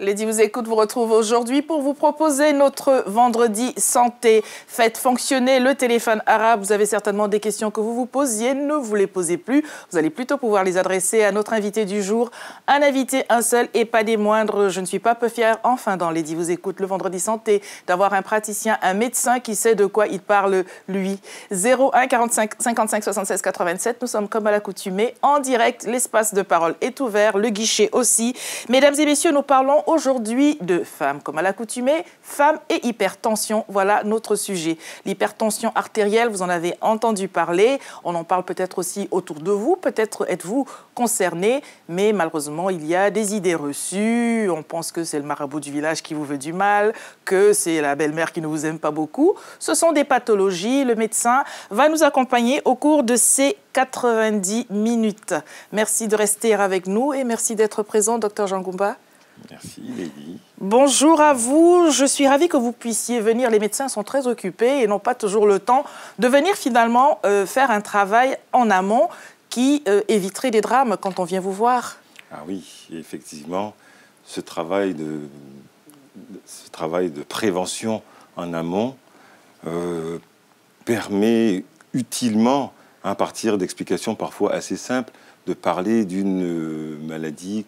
Lady vous écoute vous retrouve aujourd'hui pour vous proposer notre vendredi santé. Faites fonctionner le téléphone arabe. Vous avez certainement des questions que vous vous posiez, ne vous les posez plus. Vous allez plutôt pouvoir les adresser à notre invité du jour. Un invité, un seul et pas des moindres. Je ne suis pas peu fière, enfin dans Lady vous écoute le vendredi santé, d'avoir un praticien, un médecin qui sait de quoi il parle lui. 01 45 55 76 87. Nous sommes comme à l'accoutumée en direct. L'espace de parole est ouvert, le guichet aussi. Mesdames et messieurs, nous parlons aujourd'hui de femmes. Comme à l'accoutumée, femmes et hypertension, voilà notre sujet. L'hypertension artérielle, vous en avez entendu parler. On en parle peut-être aussi autour de vous. Peut-être êtes-vous concerné, mais malheureusement, il y a des idées reçues. On pense que c'est le marabout du village qui vous veut du mal, que c'est la belle-mère qui ne vous aime pas beaucoup. Ce sont des pathologies. Le médecin va nous accompagner au cours de ces 90 minutes. Merci de rester avec nous et merci d'être présent, Dr Jean Goumba. Merci, Lady. Bonjour à vous. Je suis ravie que vous puissiez venir. Les médecins sont très occupés et n'ont pas toujours le temps de venir finalement faire un travail en amont qui éviterait des drames quand on vient vous voir. Ah oui, effectivement, ce travail de prévention en amont permet utilement, à partir d'explications parfois assez simples, de parler d'une maladie,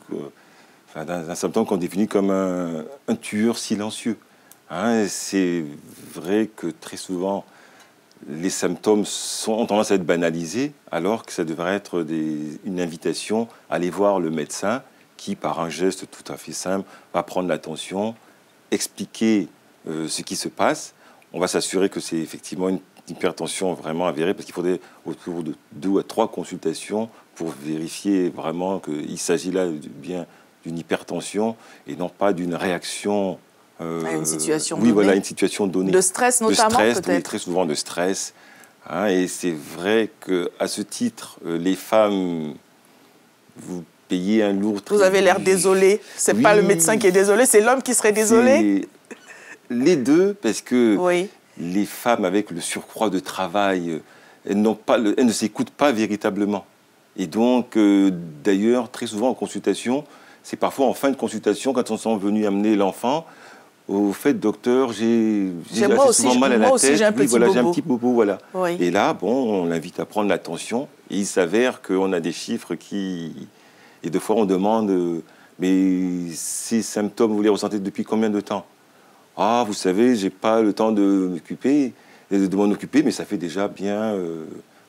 d'un symptôme qu'on définit comme un tueur silencieux. Hein, c'est vrai que très souvent, les symptômes ont tendance à être banalisés, alors que ça devrait être une invitation à aller voir le médecin qui, par un geste tout à fait simple, va prendre l'attention, expliquer ce qui se passe. On va s'assurer que c'est effectivement une hypertension vraiment avérée, parce qu'il faudrait autour de 2 à 3 consultations pour vérifier vraiment qu'il s'agit là bien d'une hypertension et non pas d'une réaction à une situation oui, donnée. Voilà, une situation donnée. De stress notamment, peut-être. Oui, très souvent de stress. Hein, et c'est vrai qu'à ce titre, les femmes, vous payez un lourd tribut. Vous avez l'air désolé. C'est oui, pas le médecin qui est désolé, c'est l'homme qui serait désolé. Les deux, parce que oui. Les femmes, avec le surcroît de travail, elles ne s'écoutent pas véritablement. Et donc, d'ailleurs, très souvent en consultation, c'est parfois en fin de consultation, quand on sont venus amener l'enfant, au fait, docteur, j'ai assez souvent mal à la tête. J'ai un petit bobo, voilà. Oui. Et là, bon, on l'invite à prendre l'attention. Et il s'avère qu'on a des chiffres qui... Et deux fois, on demande, mais ces symptômes, vous les ressentez depuis combien de temps? Ah, vous savez, j'ai pas le temps de m'en occuper, mais ça fait déjà bien,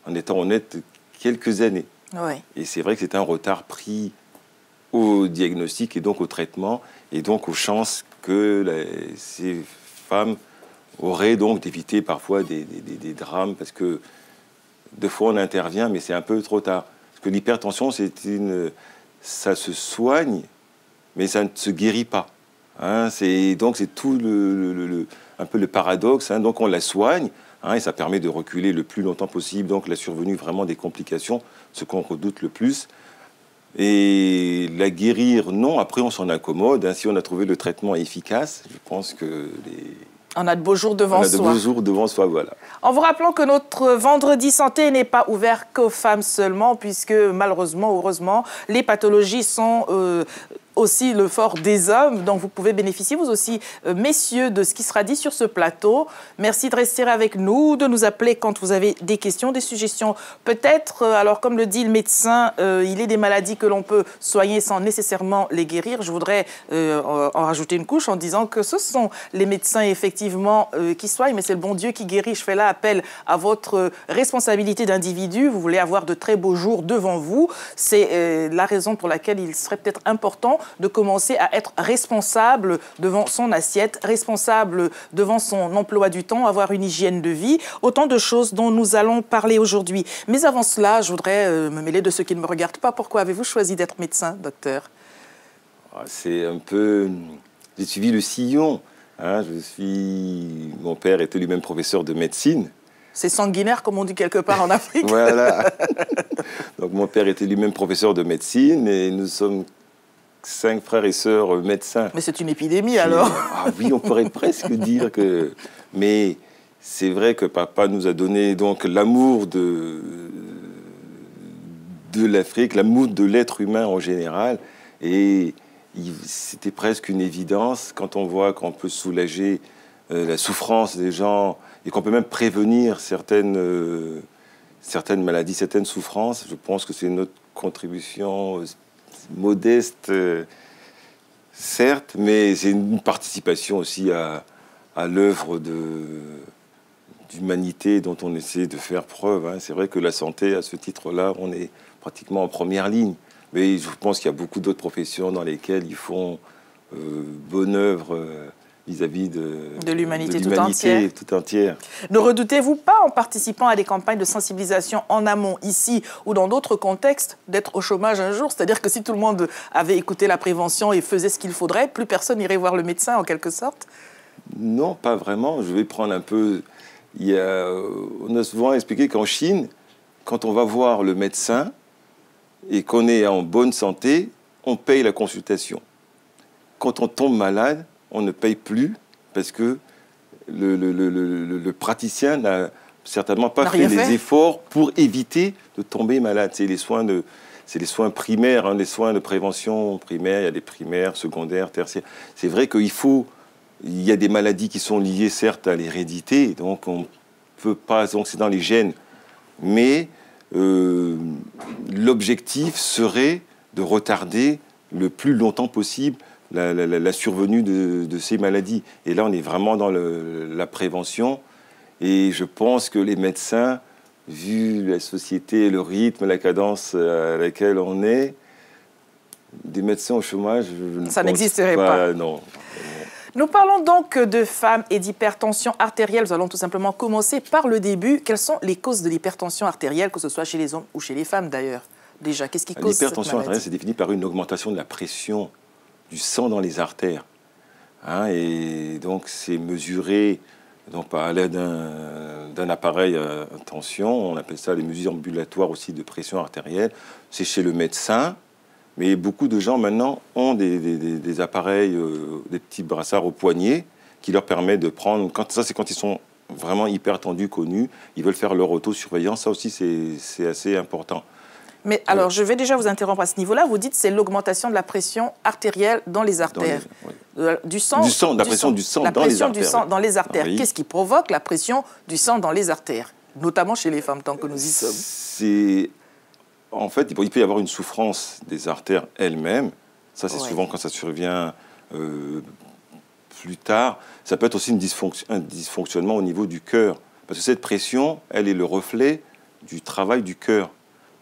en étant honnête, quelques années. Oui. Et c'est vrai que c'est un retard pris au diagnostic et donc au traitement, et donc aux chances que ces femmes auraient donc d'éviter parfois des drames, parce que deux fois on intervient, mais c'est un peu trop tard. Parce que l'hypertension, ça se soigne, mais ça ne se guérit pas. Hein, donc c'est tout un peu le paradoxe. Hein, donc on la soigne, hein, et ça permet de reculer le plus longtemps possible. Donc la survenue vraiment des complications, ce qu'on redoute le plus. Et la guérir, non. Après on s'en accommode. Hein, si on a trouvé le traitement efficace, je pense que on a de beaux jours devant soi. On a de beaux jours devant soi, voilà. En vous rappelant que notre vendredi santé n'est pas ouvert qu'aux femmes seulement, puisque malheureusement, heureusement, les pathologies sont aussi le fort des hommes. Donc vous pouvez bénéficier, vous aussi, messieurs, de ce qui sera dit sur ce plateau. Merci de rester avec nous, de nous appeler quand vous avez des questions, des suggestions. Peut-être, alors comme le dit le médecin, il est des maladies que l'on peut soigner sans nécessairement les guérir. Je voudrais en rajouter une couche en disant que ce sont les médecins, effectivement, qui soignent, mais c'est le bon Dieu qui guérit. Je fais là appel à votre responsabilité d'individu. Vous voulez avoir de très beaux jours devant vous. C'est la raison pour laquelle il serait peut-être important de commencer à être responsable devant son assiette, responsable devant son emploi du temps, avoir une hygiène de vie, autant de choses dont nous allons parler aujourd'hui. Mais avant cela, je voudrais me mêler de ceux qui ne me regardent pas. Pourquoi avez-vous choisi d'être médecin, docteur? C'est un peu... J'ai suivi le sillon. Hein, mon père était lui-même professeur de médecine. C'est sanguinaire, comme on dit quelque part en Afrique. Voilà. Donc mon père était lui-même professeur de médecine et nous sommes 5 frères et sœurs médecins. Mais c'est une épidémie alors. Ah oui, on pourrait presque dire que... Mais c'est vrai que papa nous a donné donc l'amour de l'Afrique, l'amour de l'être humain en général. Et c'était presque une évidence quand on voit qu'on peut soulager la souffrance des gens et qu'on peut même prévenir certaines maladies, certaines souffrances. Je pense que c'est notre contribution modeste, certes, mais c'est une participation aussi à l'œuvre d'humanité dont on essaie de faire preuve. Hein. C'est vrai que la santé, à ce titre-là, on est pratiquement en première ligne. Mais je pense qu'il y a beaucoup d'autres professions dans lesquelles ils font bonne œuvre vis-à-vis de l'humanité tout entière. Ne redoutez-vous pas, en participant à des campagnes de sensibilisation en amont, ici ou dans d'autres contextes, d'être au chômage un jour? C'est-à-dire que si tout le monde avait écouté la prévention et faisait ce qu'il faudrait, plus personne n'irait voir le médecin, en quelque sorte? Non, pas vraiment. Je vais prendre un peu... on a souvent expliqué qu'en Chine, quand on va voir le médecin et qu'on est en bonne santé, on paye la consultation. Quand on tombe malade, on ne paye plus parce que le praticien n'a certainement pas fait les efforts pour éviter de tomber malade. C'est les soins primaires, hein, les soins de prévention primaire. Il y a des primaires, secondaires, tertiaires. C'est vrai qu'il y a des maladies qui sont liées certes à l'hérédité, donc on peut pas, donc c'est dans les gènes, mais l'objectif serait de retarder le plus longtemps possible la survenue de ces maladies. Et là, on est vraiment dans la prévention. Et je pense que les médecins, vu la société, le rythme, la cadence à laquelle on est, des médecins au chômage, ça n'existerait pas. Non. Nous parlons donc de femmes et d'hypertension artérielle. Nous allons tout simplement commencer par le début. Quelles sont les causes de l'hypertension artérielle, que ce soit chez les hommes ou chez les femmes d'ailleurs? Déjà, qu'est-ce qui cause cette maladie? L'hypertension artérielle, c'est défini par une augmentation de la pression du sang dans les artères. Hein, et donc, c'est mesuré donc, à l'aide d'un appareil à tension. On appelle ça les mesures ambulatoires aussi de pression artérielle. C'est chez le médecin. Mais beaucoup de gens maintenant ont des appareils, des petits brassards au poignet qui leur permettent de prendre... Ça, c'est quand ils sont vraiment hyper tendus, connus. Ils veulent faire leur autosurveillance. Ça aussi, c'est assez important. Mais alors, je vais déjà vous interrompre à ce niveau-là. Vous dites que c'est l'augmentation de la pression artérielle dans les artères. Du sang, la pression du sang dans les artères. Du sang dans les artères. Oui. Qu'est-ce qui provoque la pression du sang dans les artères? Notamment chez les femmes, tant que nous y sommes. En fait, il peut y avoir une souffrance des artères elles-mêmes. Ça, c'est souvent quand ça survient plus tard. Ça peut être aussi un dysfonctionnement au niveau du cœur. Parce que cette pression, elle est le reflet du travail du cœur.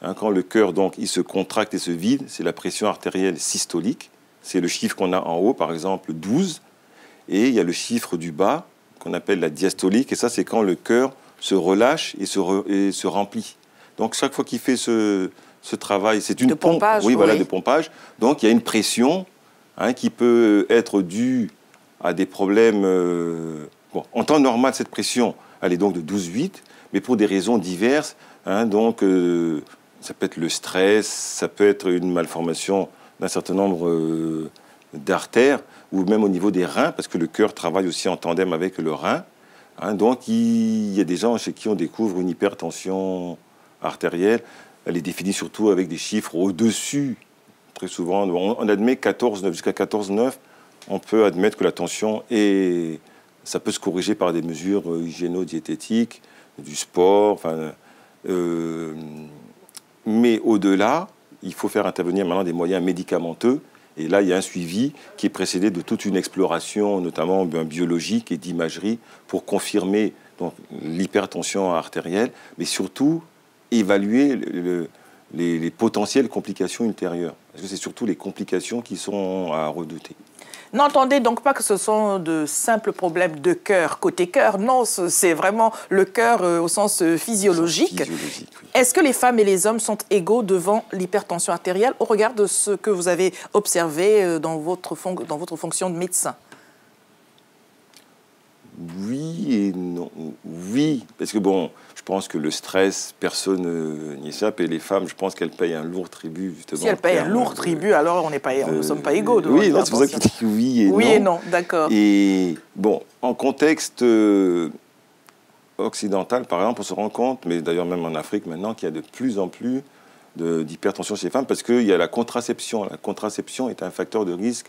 Hein, quand le cœur, donc, il se contracte et se vide, c'est la pression artérielle systolique. C'est le chiffre qu'on a en haut, par exemple, 12. Et il y a le chiffre du bas, qu'on appelle la diastolique. Et ça, c'est quand le cœur se relâche et se remplit. Donc, chaque fois qu'il fait ce travail, c'est une pompe. Oui, voilà, de pompage. Donc, il y a une pression qui peut être due à des problèmes... en temps normal, cette pression, elle est donc de 12,8. Mais pour des raisons diverses, donc... ça peut être le stress, ça peut être une malformation d'un certain nombre d'artères, ou même au niveau des reins, parce que le cœur travaille aussi en tandem avec le rein. Donc, il y a des gens chez qui on découvre une hypertension artérielle. Elle est définie surtout avec des chiffres au-dessus. Très souvent, on admet 14,9. Jusqu'à 14,9, on peut admettre que la tension est... Ça peut se corriger par des mesures hygiéno-diététiques, du sport, mais au-delà, il faut faire intervenir maintenant des moyens médicamenteux. Et là, il y a un suivi qui est précédé de toute une exploration, notamment biologique et d'imagerie, pour confirmer l'hypertension artérielle, mais surtout évaluer les potentielles complications ultérieures. Parce que c'est surtout les complications qui sont à redouter. N'entendez donc pas que ce sont de simples problèmes de cœur, côté cœur. Non, c'est vraiment le cœur au sens physiologique. Oui. Est-ce que les femmes et les hommes sont égaux devant l'hypertension artérielle au regard de ce que vous avez observé dans votre fonction de médecin? Oui et non. Oui, parce que je pense que le stress, personne n'y échappe. Et les femmes, je pense qu'elles payent un lourd tribut, justement. Si elles payent un lourd tribut, alors on ne sommes pas égaux. Oui, c'est pour ça qu'il dit oui et non. Oui et non, d'accord. Et en contexte occidental, par exemple, on se rend compte, mais d'ailleurs même en Afrique maintenant, qu'il y a de plus en plus d'hypertension chez les femmes parce qu'il y a la contraception. La contraception est un facteur de risque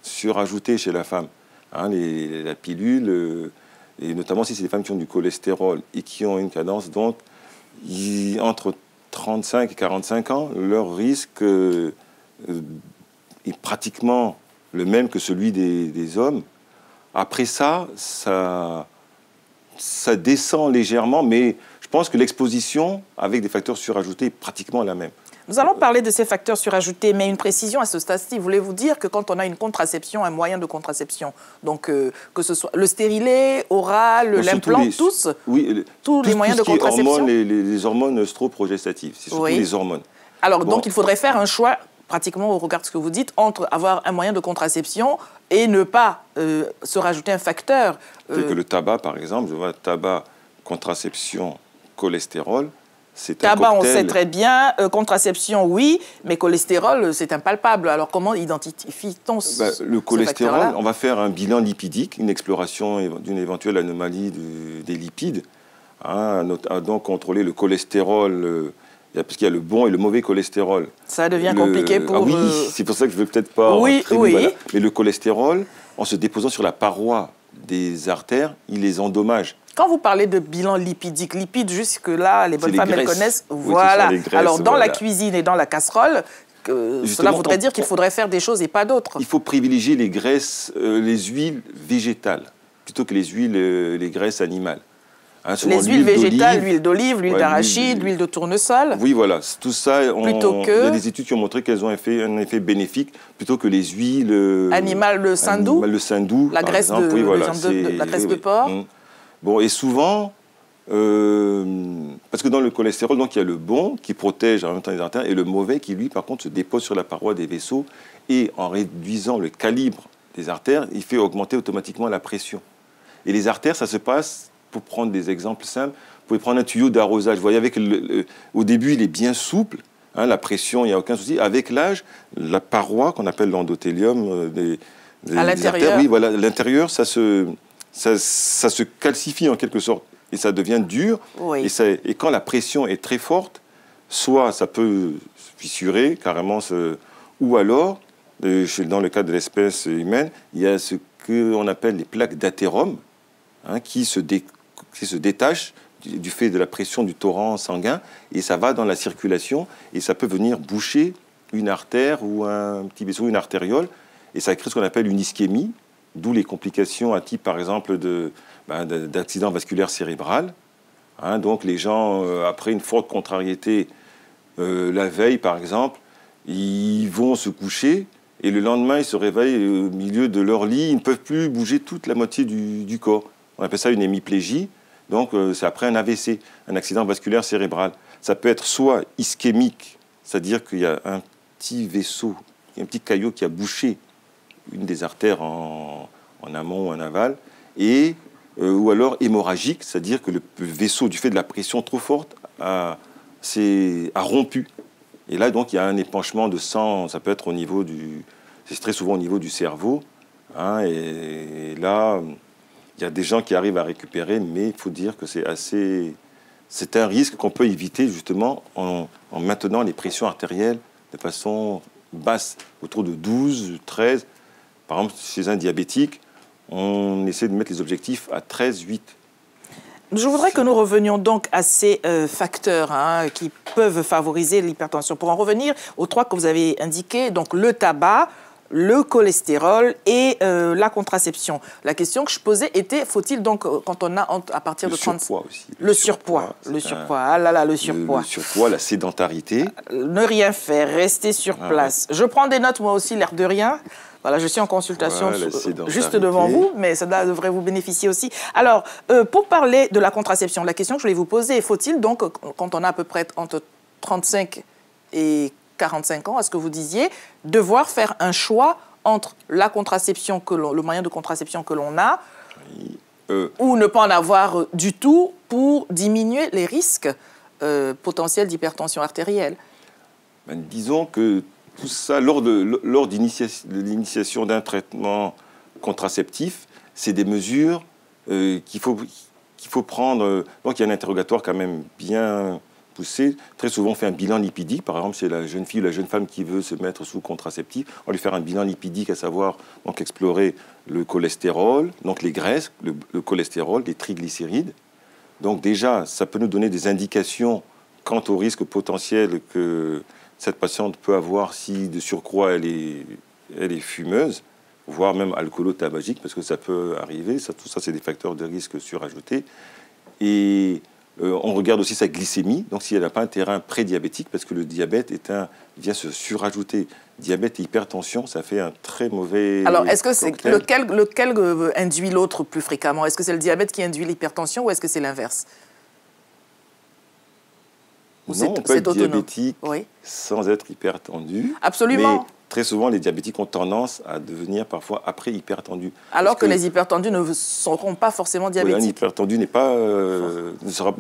surajouté chez la femme. Hein, la pilule, et notamment si c'est des femmes qui ont du cholestérol et qui ont une cadence, donc entre 35 et 45 ans, leur risque est pratiquement le même que celui des hommes. Après ça descend légèrement, mais je pense que l'exposition avec des facteurs surajoutés est pratiquement la même. Nous allons parler de ces facteurs surajoutés, mais une précision à ce stade-ci. Voulez-vous dire que quand on a une contraception, un moyen de contraception, donc que ce soit le stérilet, oral, l'implant, tous les moyens de contraception, les hormones œstroprogestatives, c'est surtout les hormones. Alors, donc, il faudrait faire un choix, pratiquement au regard de ce que vous dites, entre avoir un moyen de contraception et ne pas se rajouter un facteur. Tel que le tabac, par exemple, je vois tabac, contraception, cholestérol. Tabac, on sait très bien. Contraception, oui, mais cholestérol, c'est impalpable. Alors, comment identifie-t-on le cholestérol, on va faire un bilan lipidique, une exploration d'une éventuelle anomalie des lipides. Hein, donc, contrôler le cholestérol, parce qu'il y a le bon et le mauvais cholestérol. Ça devient compliqué pour... Ah oui, c'est pour ça que je ne veux peut-être pas... Oui. Voilà. Mais le cholestérol, en se déposant sur la paroi des artères, il les endommage. Quand vous parlez de bilan lipidique, lipides, jusque-là, les bonnes femmes, elles connaissent. Oui, voilà. Les graisses, alors, dans la cuisine et dans la casserole, cela voudrait dire qu'il faudrait faire des choses et pas d'autres. Il faut privilégier les graisses, les huiles végétales, plutôt que les graisses animales. Hein, les huiles végétales, l'huile d'olive, l'huile d'arachide, l'huile de tournesol. Oui, voilà. Tout ça, il y a des études qui ont montré qu'elles ont un effet bénéfique plutôt que les huiles... animales, le saindoux. Le saindoux, la graisse la graisse de porc. Bon, et souvent, parce que dans le cholestérol, donc, il y a le bon qui protège en même temps les artères et le mauvais qui, lui, par contre, se dépose sur la paroi des vaisseaux et en réduisant le calibre des artères, il fait augmenter automatiquement la pression. Et les artères, ça se passe, pour prendre des exemples simples, vous pouvez prendre un tuyau d'arrosage. Vous voyez, au début, il est bien souple, hein, la pression, il n'y a aucun souci. Avec l'âge, la paroi qu'on appelle l'endothélium des artères, oui, voilà, l'intérieur, ça se calcifie en quelque sorte et ça devient dur. Oui. Et quand la pression est très forte, soit ça peut fissurer carrément, ou alors, dans le cas de l'espèce humaine, il y a ce qu'on appelle les plaques d'athérome, hein, qui se détachent du fait de la pression du torrent sanguin et ça va dans la circulation et ça peut venir boucher une artère ou un petit vaisseau, une artériole, et ça crée ce qu'on appelle une ischémie. D'où les complications à type, par exemple, d'accident vasculaire cérébral. Hein, donc les gens, après une forte contrariété, la veille, par exemple, ils vont se coucher et le lendemain, ils se réveillent au milieu de leur lit. Ils ne peuvent plus bouger toute la moitié du corps. On appelle ça une hémiplégie. Donc c'est après un AVC, un accident vasculaire cérébral. Ça peut être soit ischémique, c'est-à-dire qu'il y a un petit vaisseau, un petit caillot qui a bouché une des artères en amont ou en aval, ou alors hémorragique, c'est-à-dire que le vaisseau, du fait de la pression trop forte, a rompu. Et là, donc, il y a un épanchement de sang, ça peut être c'est très souvent au niveau du cerveau, hein, et là, il y a des gens qui arrivent à récupérer, mais il faut dire que c'est un risque qu'on peut éviter justement en maintenant les pressions artérielles de façon basse, autour de 12, 13. Par exemple, chez un diabétique, on essaie de mettre les objectifs à 13, 8. Je voudrais que nous revenions donc à ces facteurs qui peuvent favoriser l'hypertension. Pour en revenir aux trois que vous avez indiqués, donc le tabac, le cholestérol et la contraception. La question que je posais était, faut-il donc, quand on a à partir de 30... Le surpoids aussi. Le surpoids. Ah là là, le surpoids. Le surpoids, la sédentarité. Ne rien faire, rester sur place. Ouais. Je prends des notes, moi aussi, l'air de rien. Voilà, je suis en consultation juste devant vous, mais ça devrait vous bénéficier aussi. Alors, pour parler de la contraception, la question que je voulais vous poser, faut-il donc, quand on a à peu près entre 35 et 45 ans, à ce que vous disiez, devoir faire un choix entre la contraception, le moyen de contraception que l'on a, ou ne pas en avoir du tout pour diminuer les risques potentiels d'hypertension artérielle? Disons que tout ça, lors de l'initiation d'un traitement contraceptif, c'est des mesures qu'il faut prendre. Donc il y a un interrogatoire quand même bien poussée. Très souvent, on fait un bilan lipidique. Par exemple, c'est la jeune fille ou la jeune femme qui veut se mettre sous contraceptif. On va lui faire un bilan lipidique, à savoir donc, explorer le cholestérol, donc les graisses, le cholestérol, les triglycérides. Donc déjà, ça peut nous donner des indications quant au risque potentiel que cette patiente peut avoir si de surcroît elle est fumeuse, voire même alcoolo-tabagique, parce que ça peut arriver. Ça, tout ça, c'est des facteurs de risque surajoutés. Et on regarde aussi sa glycémie, donc si elle n'a pas un terrain prédiabétique, parce que le diabète vient se surajouter. Diabète et hypertension, ça fait un très mauvais. Alors, est-ce que c'est lequel induit l'autre plus fréquemment? Est-ce que c'est le diabète qui induit l'hypertension ou est-ce que c'est l'inverse? Non, on peut être diabétique sans être hypertendu. Absolument. Mais très souvent, les diabétiques ont tendance à devenir parfois après hypertendus. Alors que les hypertendus ne seront pas forcément diabétiques. Un hypertendu ne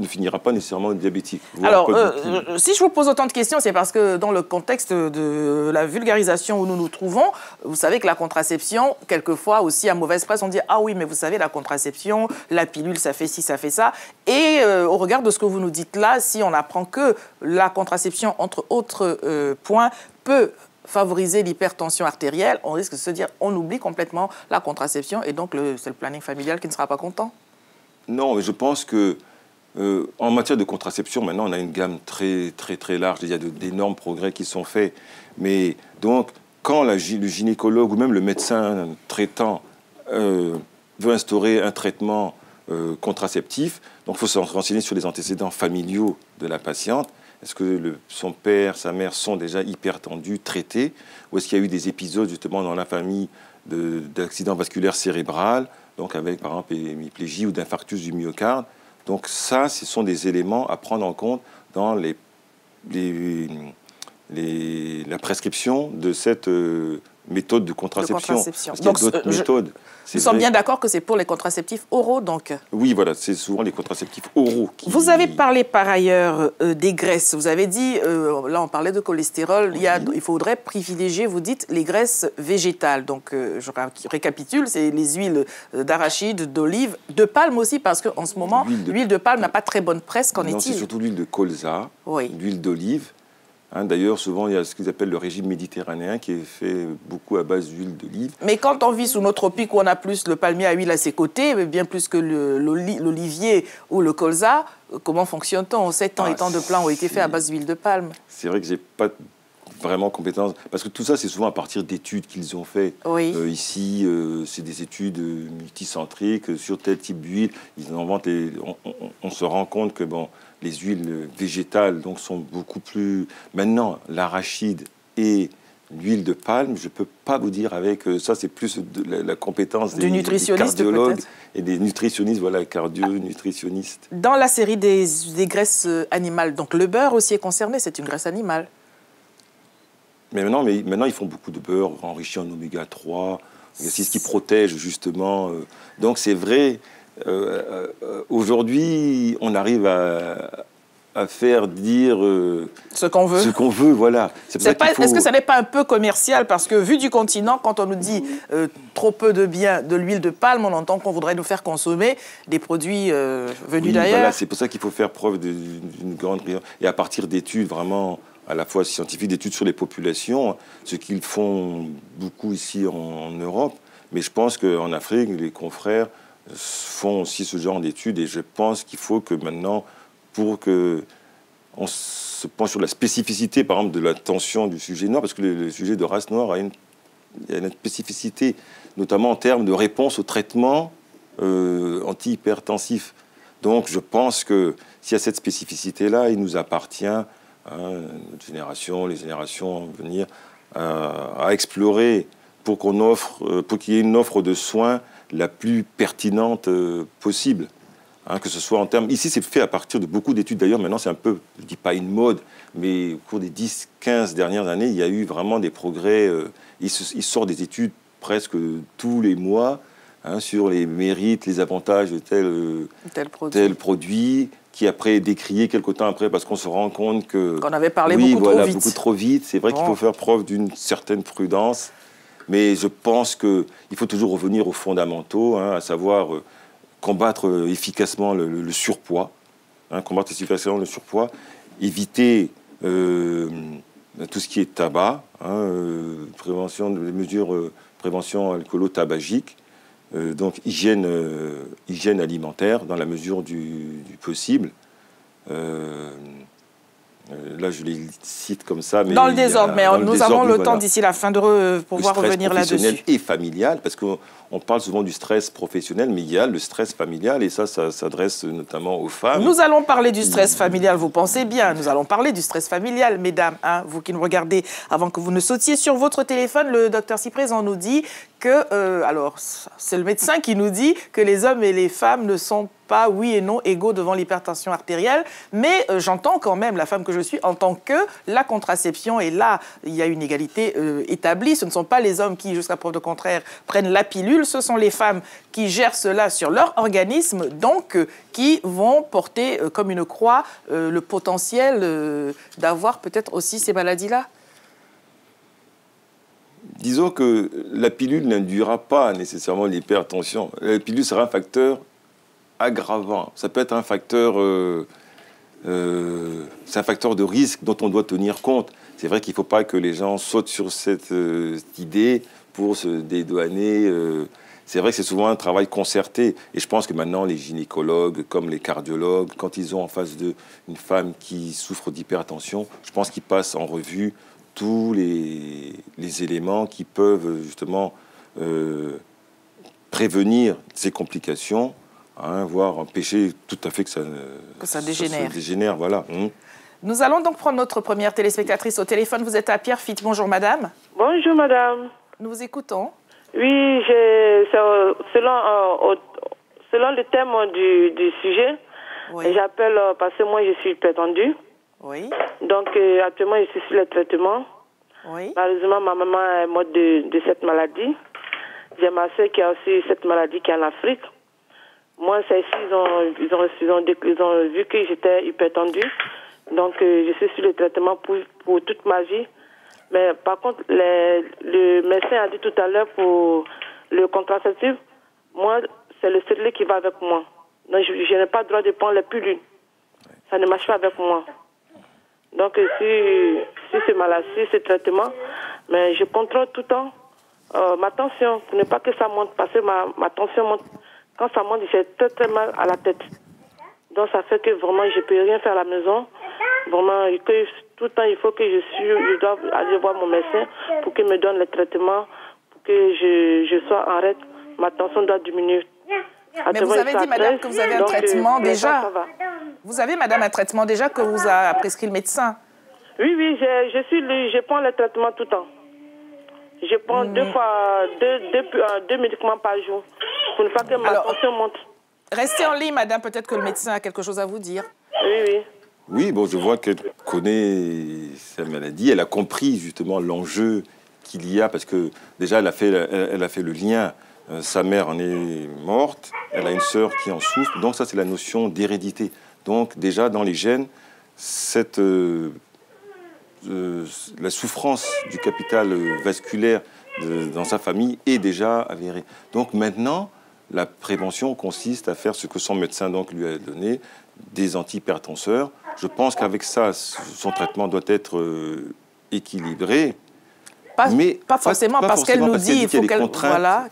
finira pas nécessairement diabétique. Alors, si je vous pose autant de questions, c'est parce que dans le contexte de la vulgarisation où nous nous trouvons, vous savez que la contraception, quelquefois aussi à mauvaise presse, on dit « Ah oui, mais vous savez, la contraception, la pilule, ça fait ci, ça fait ça ». Et au regard de ce que vous nous dites là, si on apprend que la contraception, entre autres points, peut favoriser l'hypertension artérielle, on risque de se dire on oublie complètement la contraception et donc c'est le planning familial qui ne sera pas content. Non, mais je pense que en matière de contraception, maintenant, on a une gamme très large. Il y a d'énormes progrès qui sont faits. Mais donc, quand le gynécologue ou même le médecin traitant veut instaurer un traitement contraceptif, donc il faut se renseigner sur les antécédents familiaux de la patiente. Est-ce que son père, sa mère sont déjà hypertendus, traités? Ou est-ce qu'il y a eu des épisodes justement dans la famille d'accident vasculaire cérébral, donc avec par exemple hémiplégie ou d'infarctus du myocarde? Donc ça, ce sont des éléments à prendre en compte dans la prescription de cette méthode de contraception. Parce qu'il y a d'autres méthodes. Nous sommes bien d'accord que c'est pour les contraceptifs oraux, donc. Oui, voilà, c'est souvent les contraceptifs oraux. Vous avez parlé par ailleurs des graisses. Vous avez dit, là on parlait de cholestérol, oui. Il faudrait privilégier, vous dites, les graisses végétales. Donc je récapitule, c'est les huiles d'arachide, d'olive, de palme aussi, parce qu'en ce moment, l'huile de palme n'a pas très bonne presse. Qu'en est-il? Non, c'est surtout l'huile de colza, l'huile d'olive. D'ailleurs, souvent, il y a ce qu'ils appellent le régime méditerranéen qui est fait beaucoup à base d'huile d'olive. Mais quand on vit sous nos tropiques où on a plus le palmier à huile à ses côtés, bien plus que l'olivier ou le colza, comment fonctionne-t-on? 7 ans et tant de plats ont été faits à base d'huile de palme. C'est vrai que je n'ai pas vraiment compétence, parce que tout ça, c'est souvent à partir d'études qu'ils ont fait. Oui. Ici, c'est des études multicentriques sur tel type d'huile. Ils inventent on se rend compte que, bon, les huiles végétales donc, sont beaucoup plus... Maintenant, l'arachide et l'huile de palme, je ne peux pas vous dire avec... Ça, c'est plus la compétence des cardiologues et des nutritionnistes, voilà, cardio-nutritionnistes. Dans la série des graisses animales, donc le beurre aussi est concerné, c'est une graisse animale. Mais maintenant, ils font beaucoup de beurre enrichi en oméga 3. C'est ce qui protège, justement. Donc, c'est vrai... aujourd'hui, on arrive à faire dire ce qu'on veut. Ce qu'on veut, voilà. Est-ce que ça n'est pas un peu commercial? Parce que vu du continent, quand on nous dit trop peu de l'huile de palme, on entend qu'on voudrait nous faire consommer des produits venus d'ailleurs. Voilà, c'est pour ça qu'il faut faire preuve d'une grande rigueur. Et à partir d'études vraiment à la fois scientifiques, d'études sur les populations, ce qu'ils font beaucoup ici en Europe. Mais je pense qu'en Afrique, les confrères font aussi ce genre d'études et je pense qu'il faut que maintenant, pour que on se penche sur la spécificité, par exemple, de la tension du sujet noir, parce que le sujet de race noire a une spécificité, notamment en termes de réponse au traitement antihypertensif. Donc je pense que s'il y a cette spécificité-là, il nous appartient, notre génération, les générations à venir, à explorer pour qu'il y ait une offre de soins la plus pertinente possible. Que ce soit en termes... Ici, c'est fait à partir de beaucoup d'études. D'ailleurs, maintenant, c'est un peu, je ne dis pas une mode, mais au cours des 10-15 dernières années, il y a eu vraiment des progrès. Il sort des études presque tous les mois sur les mérites, les avantages de tel produit, qui après est décrié quelque temps après parce qu'on se rend compte que... Qu'on avait parlé beaucoup trop vite. C'est vrai qu'il faut faire preuve d'une certaine prudence. Mais je pense qu'il faut toujours revenir aux fondamentaux, à savoir combattre efficacement le surpoids, combattre efficacement le surpoids éviter tout ce qui est tabac, prévention, les mesures prévention alcoolo-tabagique, donc hygiène alimentaire dans la mesure du possible. Là, je les cite comme ça. Mais dans le désordre, mais nous avons le temps d'ici la fin de pouvoir revenir là-dessus. Le stress professionnel et familial, parce qu'on parle souvent du stress professionnel, mais il y a le stress familial, et ça s'adresse notamment aux femmes. Nous allons parler du stress familial, vous pensez bien. Nous allons parler du stress familial, mesdames. Hein, vous qui nous regardez, avant que vous ne sautiez sur votre téléphone, le docteur Ciprezan nous dit que, alors, c'est le médecin qui nous dit que les hommes et les femmes ne sont pas, oui et non, égaux devant l'hypertension artérielle, mais j'entends quand même, la femme que je suis, en tant que la contraception, et là, il y a une égalité établie. Ce ne sont pas les hommes qui, jusqu'à preuve de contraire, prennent la pilule, ce sont les femmes qui gèrent cela sur leur organisme, donc qui vont porter comme une croix le potentiel d'avoir peut-être aussi ces maladies-là. Disons que la pilule n'induira pas nécessairement l'hypertension. La pilule sera un facteur aggravant. Ça peut être un facteur, c'est un facteur de risque dont on doit tenir compte. C'est vrai qu'il ne faut pas que les gens sautent sur cette idée pour se dédouaner. C'est vrai que c'est souvent un travail concerté. Et je pense que maintenant, les gynécologues, comme les cardiologues, quand ils ont en face d'eux une femme qui souffre d'hypertension, je pense qu'ils passent en revue tous les éléments qui peuvent justement prévenir ces complications, voire empêcher tout à fait que ça dégénère. Voilà. Nous allons donc prendre notre première téléspectatrice au téléphone. Vous êtes à Pierrefitte. Bonjour, madame. Bonjour, madame. Nous vous écoutons. Oui, selon le thème du sujet, oui. J'appelle parce que moi, je suis hypertendue. Oui. Donc, actuellement, je suis sur le traitement. Oui. Malheureusement, ma maman est morte de cette maladie. J'ai ma soeur qui a aussi cette maladie qui est en Afrique. Moi, celle-ci, ils ont vu que j'étais hypertendue. Donc, je suis sur le traitement pour toute ma vie. Mais par contre, le médecin a dit tout à l'heure pour le contraceptif, moi, c'est le stérile qui va avec moi. Donc, je n'ai pas le droit de prendre les pilules. Ça ne marche pas avec moi. Donc, si c'est maladie, si c'est traitement, mais je contrôle tout le temps ma tension pour ne pas que ça monte. Parce que ma tension monte. Quand ça monte, j'ai très très mal à la tête. Donc, ça fait que vraiment, je ne peux rien faire à la maison. Vraiment, tout le temps, il faut que je dois aller voir mon médecin pour qu'il me donne le traitement, pour que je sois en règle. Ma tension doit diminuer. Mais vous avez dit, madame, que vous avez un traitement déjà. Vous avez, madame, un traitement déjà que vous a prescrit le médecin. Oui, je prends le traitement tout le temps. Je prends deux médicaments par jour pour ne pas que ma tension monte. Restez en ligne, madame, peut-être que le médecin a quelque chose à vous dire. Oui. Oui, bon, je vois qu'elle connaît sa maladie. Elle a compris justement l'enjeu qu'il y a parce que déjà, elle a fait le lien. Sa mère en est morte, elle a une sœur qui en souffre. Donc ça, c'est la notion d'hérédité. Donc déjà, dans les gènes, la souffrance du capital vasculaire dans sa famille est déjà avérée. Donc maintenant, la prévention consiste à faire ce que son médecin donc, lui a donné, des antihypertenseurs. Je pense qu'avec ça, son traitement doit être équilibré. Pas forcément, parce qu'elle nous dit il faut qu'elle... Voilà.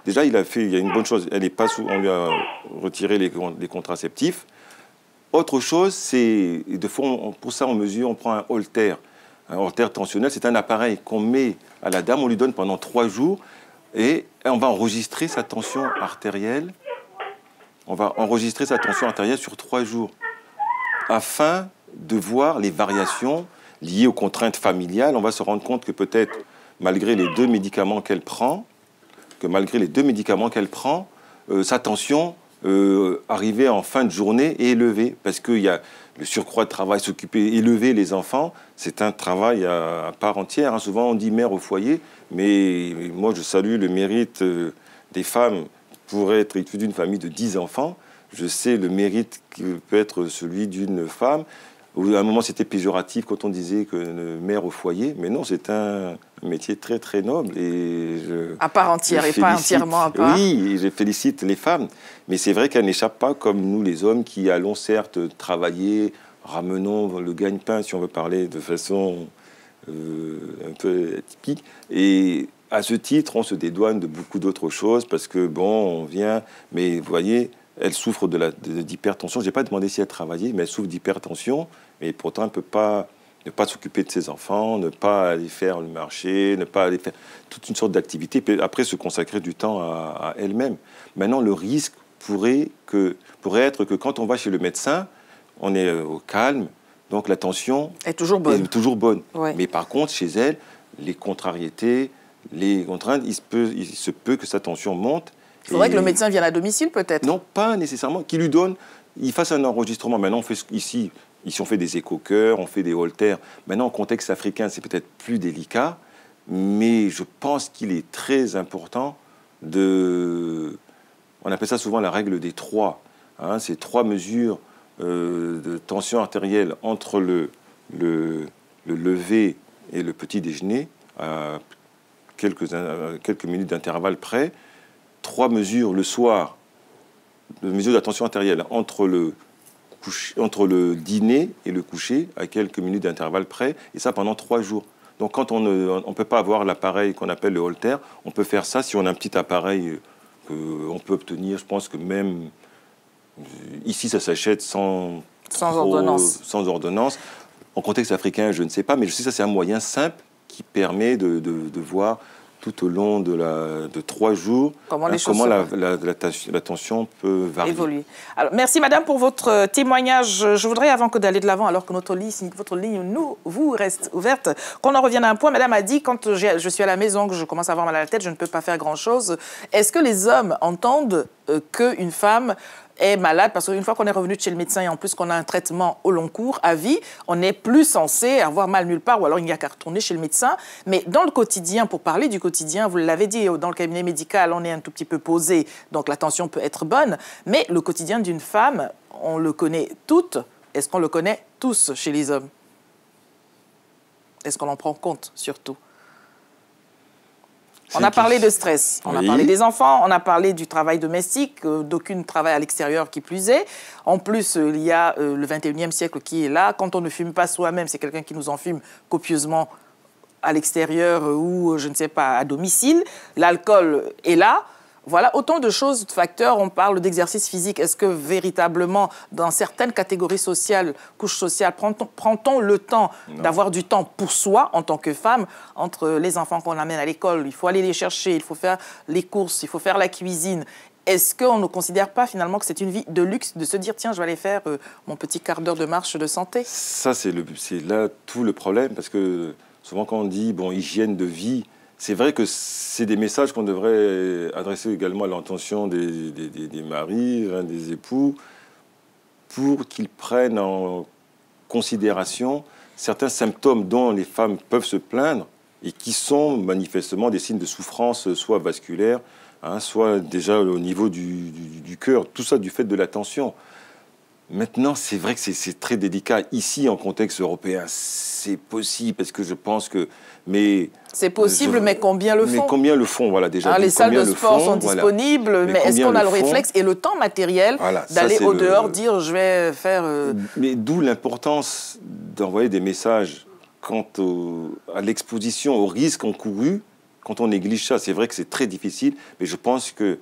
Déjà, il y a une bonne chose, on lui a retiré les contraceptifs. Autre chose, c'est, pour ça, on prend un holter. Un holter tensionnel, c'est un appareil qu'on met à la dame, on lui donne pendant 3 jours, et on va enregistrer sa tension artérielle. On va enregistrer sa tension artérielle sur 3 jours, afin de voir les variations liées aux contraintes familiales. On va se rendre compte que peut-être, malgré les 2 médicaments qu'elle prend, sa tension arrivée en fin de journée est élevée. Parce qu'il y a le surcroît de travail, s'occuper, élever les enfants, c'est un travail à part entière. Hein. Souvent, on dit mère au foyer, mais moi, je salue le mérite des femmes pour être issue d'une famille de 10 enfants. Je sais le mérite que peut être celui d'une femme. À un moment, c'était péjoratif quand on disait que mère au foyer. Mais non, c'est un métier très, très noble. À part entière et pas entièrement à part. Oui, et je félicite les femmes. Mais c'est vrai qu'elles n'échappent pas, comme nous, les hommes, qui allons certes travailler ramenons le gagne-pain, si on veut parler de façon un peu typique. Et à ce titre, on se dédouane de beaucoup d'autres choses parce que, bon, on vient... Mais vous voyez, elle souffre d'hypertension. Je n'ai pas demandé si elle travaillait, mais elle souffre d'hypertension. Mais pourtant, elle ne peut pas ne pas s'occuper de ses enfants, ne pas aller faire le marché, ne pas aller faire toute une sorte d'activité, puis après se consacrer du temps à elle-même. Maintenant, le risque pourrait être que quand on va chez le médecin, on est au calme, donc la tension est toujours bonne. Ouais. Mais par contre, chez elle, les contrariétés, les contraintes, il se peut que sa tension monte. Il faudrait que le médecin vienne à domicile, peut-être. Non, pas nécessairement. Qu'il lui donne, il fasse un enregistrement. Maintenant, on fait ici, on fait des écho-cœurs, on fait des holters. Maintenant, en contexte africain, c'est peut-être plus délicat, mais je pense qu'il est très important on appelle ça souvent la règle des 3. Hein, c'est 3 mesures de tension artérielle entre le lever et le petit déjeuner, à quelques minutes d'intervalle près. 3 mesures le soir, de mesures de la tension artérielle entre le dîner et le coucher, à quelques minutes d'intervalle près, et ça pendant 3 jours. Donc quand on ne peut pas avoir l'appareil qu'on appelle le holter, on peut faire ça si on a un petit appareil qu'on peut obtenir, je pense que même ici ça s'achète sans ordonnance. En contexte africain, je ne sais pas, mais je sais que ça c'est un moyen simple qui permet de voir tout au long de 3 jours, comment la tension peut varier. Évoluer. Alors, merci madame pour votre témoignage. Je voudrais, avant que d'aller de l'avant, alors que votre ligne vous reste ouverte, qu'on en revienne à un point. Madame a dit, quand je suis à la maison, que je commence à avoir mal à la tête, je ne peux pas faire grand-chose. Est-ce que les hommes entendent qu'une femme est malade, parce qu'une fois qu'on est revenu de chez le médecin et en plus qu'on a un traitement au long cours, à vie, on n'est plus censé avoir mal nulle part, ou alors il n'y a qu'à retourner chez le médecin. Mais dans le quotidien, pour parler du quotidien, vous l'avez dit, dans le cabinet médical, on est un tout petit peu posé, donc la tension peut être bonne, mais le quotidien d'une femme, on le connaît toutes. Est-ce qu'on le connaît tous chez les hommes? Est-ce qu'on en prend compte, surtout? On a parlé de stress, on a parlé des enfants, on a parlé du travail domestique, d'aucun travail à l'extérieur qui plus est. En plus, il y a le 21e siècle qui est là. Quand on ne fume pas soi-même, c'est quelqu'un qui nous en fume copieusement à l'extérieur ou, je ne sais pas, à domicile. L'alcool est là. Voilà, autant de choses, de facteurs. On parle d'exercice physique. Est-ce que véritablement, dans certaines catégories sociales, couches sociales, prend-on le temps d'avoir du temps pour soi en tant que femme, entre les enfants qu'on amène à l'école, il faut aller les chercher, il faut faire les courses, il faut faire la cuisine. Est-ce qu'on ne considère pas finalement que c'est une vie de luxe de se dire, tiens, je vais aller faire mon petit quart d'heure de marche de santé? Ça, c'est là tout le problème, parce que souvent quand on dit, bon, hygiène de vie, c'est vrai que c'est des messages qu'on devrait adresser également à l'intention des maris, hein, des époux, pour qu'ils prennent en considération certains symptômes dont les femmes peuvent se plaindre et qui sont manifestement des signes de souffrance, soit vasculaire, hein, soit déjà au niveau du cœur, tout ça du fait de la tension. Maintenant, c'est vrai que c'est très délicat. Ici, en contexte européen, c'est possible, parce que je pense que... C'est possible, mais combien le font? Mais combien le font, voilà, déjà. Les salles de sport sont disponibles, mais est-ce qu'on a le réflexe et le temps matériel d'aller au dehors, dire je vais faire... Mais d'où l'importance d'envoyer des messages quant à l'exposition, aux risques encourus, quand on néglige ça. C'est vrai que c'est très difficile, mais je pense que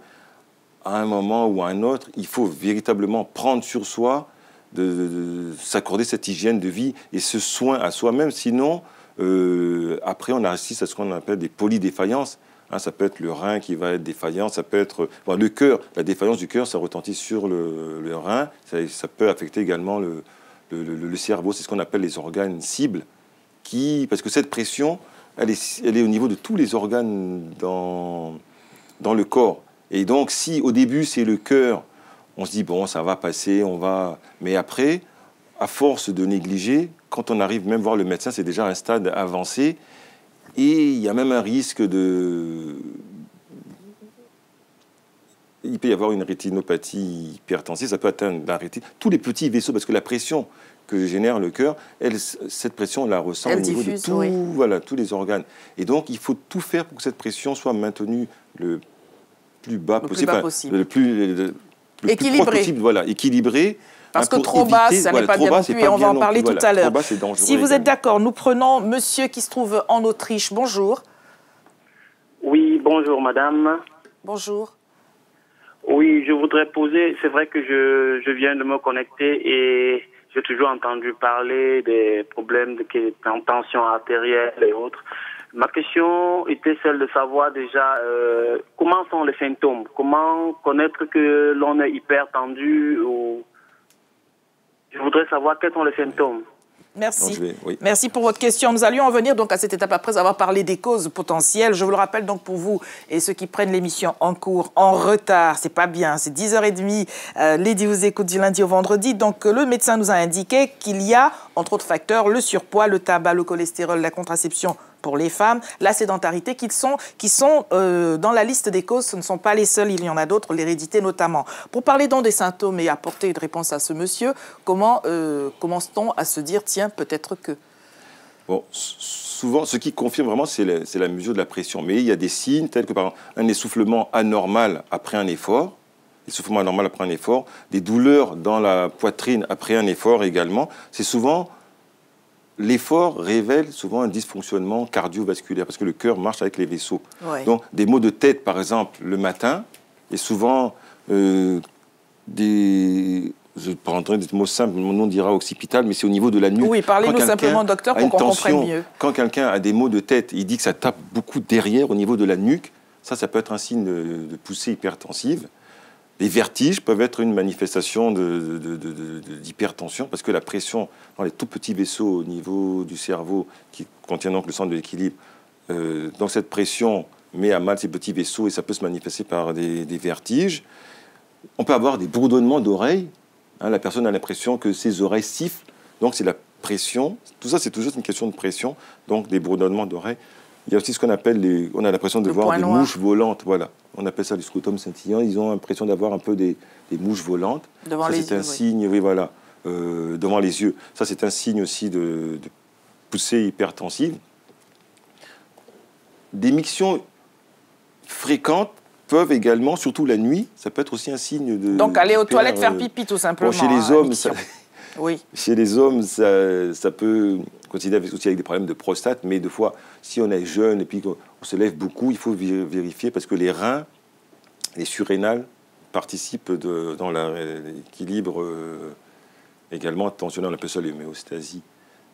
à un moment ou à un autre, il faut véritablement prendre sur soi, de s'accorder cette hygiène de vie et ce soin à soi-même. Sinon, après, on assiste à ce qu'on appelle des polydéfaillances. Hein, ça peut être le rein qui va être défaillant, ça peut être le cœur. La défaillance du cœur, ça retentit sur le rein. Ça peut affecter également le cerveau. C'est ce qu'on appelle les organes cibles. Parce que cette pression, elle est au niveau de tous les organes dans le corps. Et donc, si au début, c'est le cœur, on se dit, bon, ça va passer, Mais après, à force de négliger, quand on arrive même voir le médecin, c'est déjà un stade avancé. Et il y a même un risque il peut y avoir une rétinopathie hypertensive, ça peut atteindre la rétine. Tous les petits vaisseaux, parce que la pression que génère le cœur, cette pression, on la ressent au niveau de tous les organes. Et donc, il faut tout faire pour que cette pression soit maintenue le plus bas possible, le plus équilibré. Proche possible, équilibré. Parce que trop bas, ça n'est pas bien non plus, et on va en parler tout à l'heure. Si vous êtes d'accord, nous prenons monsieur qui se trouve en Autriche. Bonjour. Oui, bonjour madame. Bonjour. Oui, je voudrais poser, c'est vrai que je viens de me connecter et j'ai toujours entendu parler des problèmes de tension artérielle et autres. Ma question était celle de savoir déjà comment sont les symptômes, comment connaître que l'on est hypertendu ou... Je voudrais savoir quels sont les symptômes. Merci. Merci pour votre question. Nous allions en venir donc à cette étape après avoir parlé des causes potentielles. Je vous le rappelle donc pour vous et ceux qui prennent l'émission en cours, en retard, c'est pas bien, c'est 10h30. Lady vous écoute du lundi au vendredi. Donc le médecin nous a indiqué qu'il y a, entre autres facteurs, le surpoids, le tabac, le cholestérol, la contraception pour les femmes, la sédentarité, qui sont dans la liste des causes. Ce ne sont pas les seuls, il y en a d'autres, l'hérédité notamment. Pour parler donc des symptômes et apporter une réponse à ce monsieur, comment commence-t-on à se dire, tiens, peut-être que... Bon, souvent, ce qui confirme vraiment, c'est la mesure de la pression. Mais il y a des signes tels que, par exemple, un essoufflement anormal après un effort, des douleurs dans la poitrine après un effort également. C'est souvent... L'effort révèle souvent un dysfonctionnement cardiovasculaire parce que le cœur marche avec les vaisseaux. Ouais. Donc, des maux de tête, par exemple, le matin, et souvent je prendrai des mots simples, mon nom dira occipital, mais c'est au niveau de la nuque. Oui, parlez-nous simplement, docteur, pour qu'on comprenne mieux. Quand quelqu'un a des maux de tête, il dit que ça tape beaucoup derrière, au niveau de la nuque, ça peut être un signe de poussée hypertensive. Les vertiges peuvent être une manifestation d'hypertension parce que la pression dans les tout petits vaisseaux au niveau du cerveau qui contient donc le centre de l'équilibre, donc cette pression met à mal ces petits vaisseaux et ça peut se manifester par des vertiges. On peut avoir des bourdonnements d'oreilles. La personne a l'impression que ses oreilles sifflent, donc c'est la pression. Tout ça, c'est toujours une question de pression, donc des bourdonnements d'oreilles. Il y a aussi ce qu'on appelle on a l'impression de voir des mouches volantes, voilà. On appelle ça du scrotum scintillant. Ils ont l'impression d'avoir un peu des mouches volantes. Devant les yeux. C'est un signe, oui, voilà, devant les yeux. Ça, c'est un signe aussi de poussée hypertensive. Des mictions fréquentes peuvent également, surtout la nuit, ça peut être aussi un signe de... Donc aller aux toilettes faire pipi, tout simplement. Bon, chez les hommes, oui. Chez les hommes, ça peut coïncider aussi avec des problèmes de prostate, mais deux fois, si on est jeune et puis qu'on se lève beaucoup, il faut vérifier parce que les reins, les surrénales participent dans l'équilibre également tensionnel, on appelle ça l'homéostasie.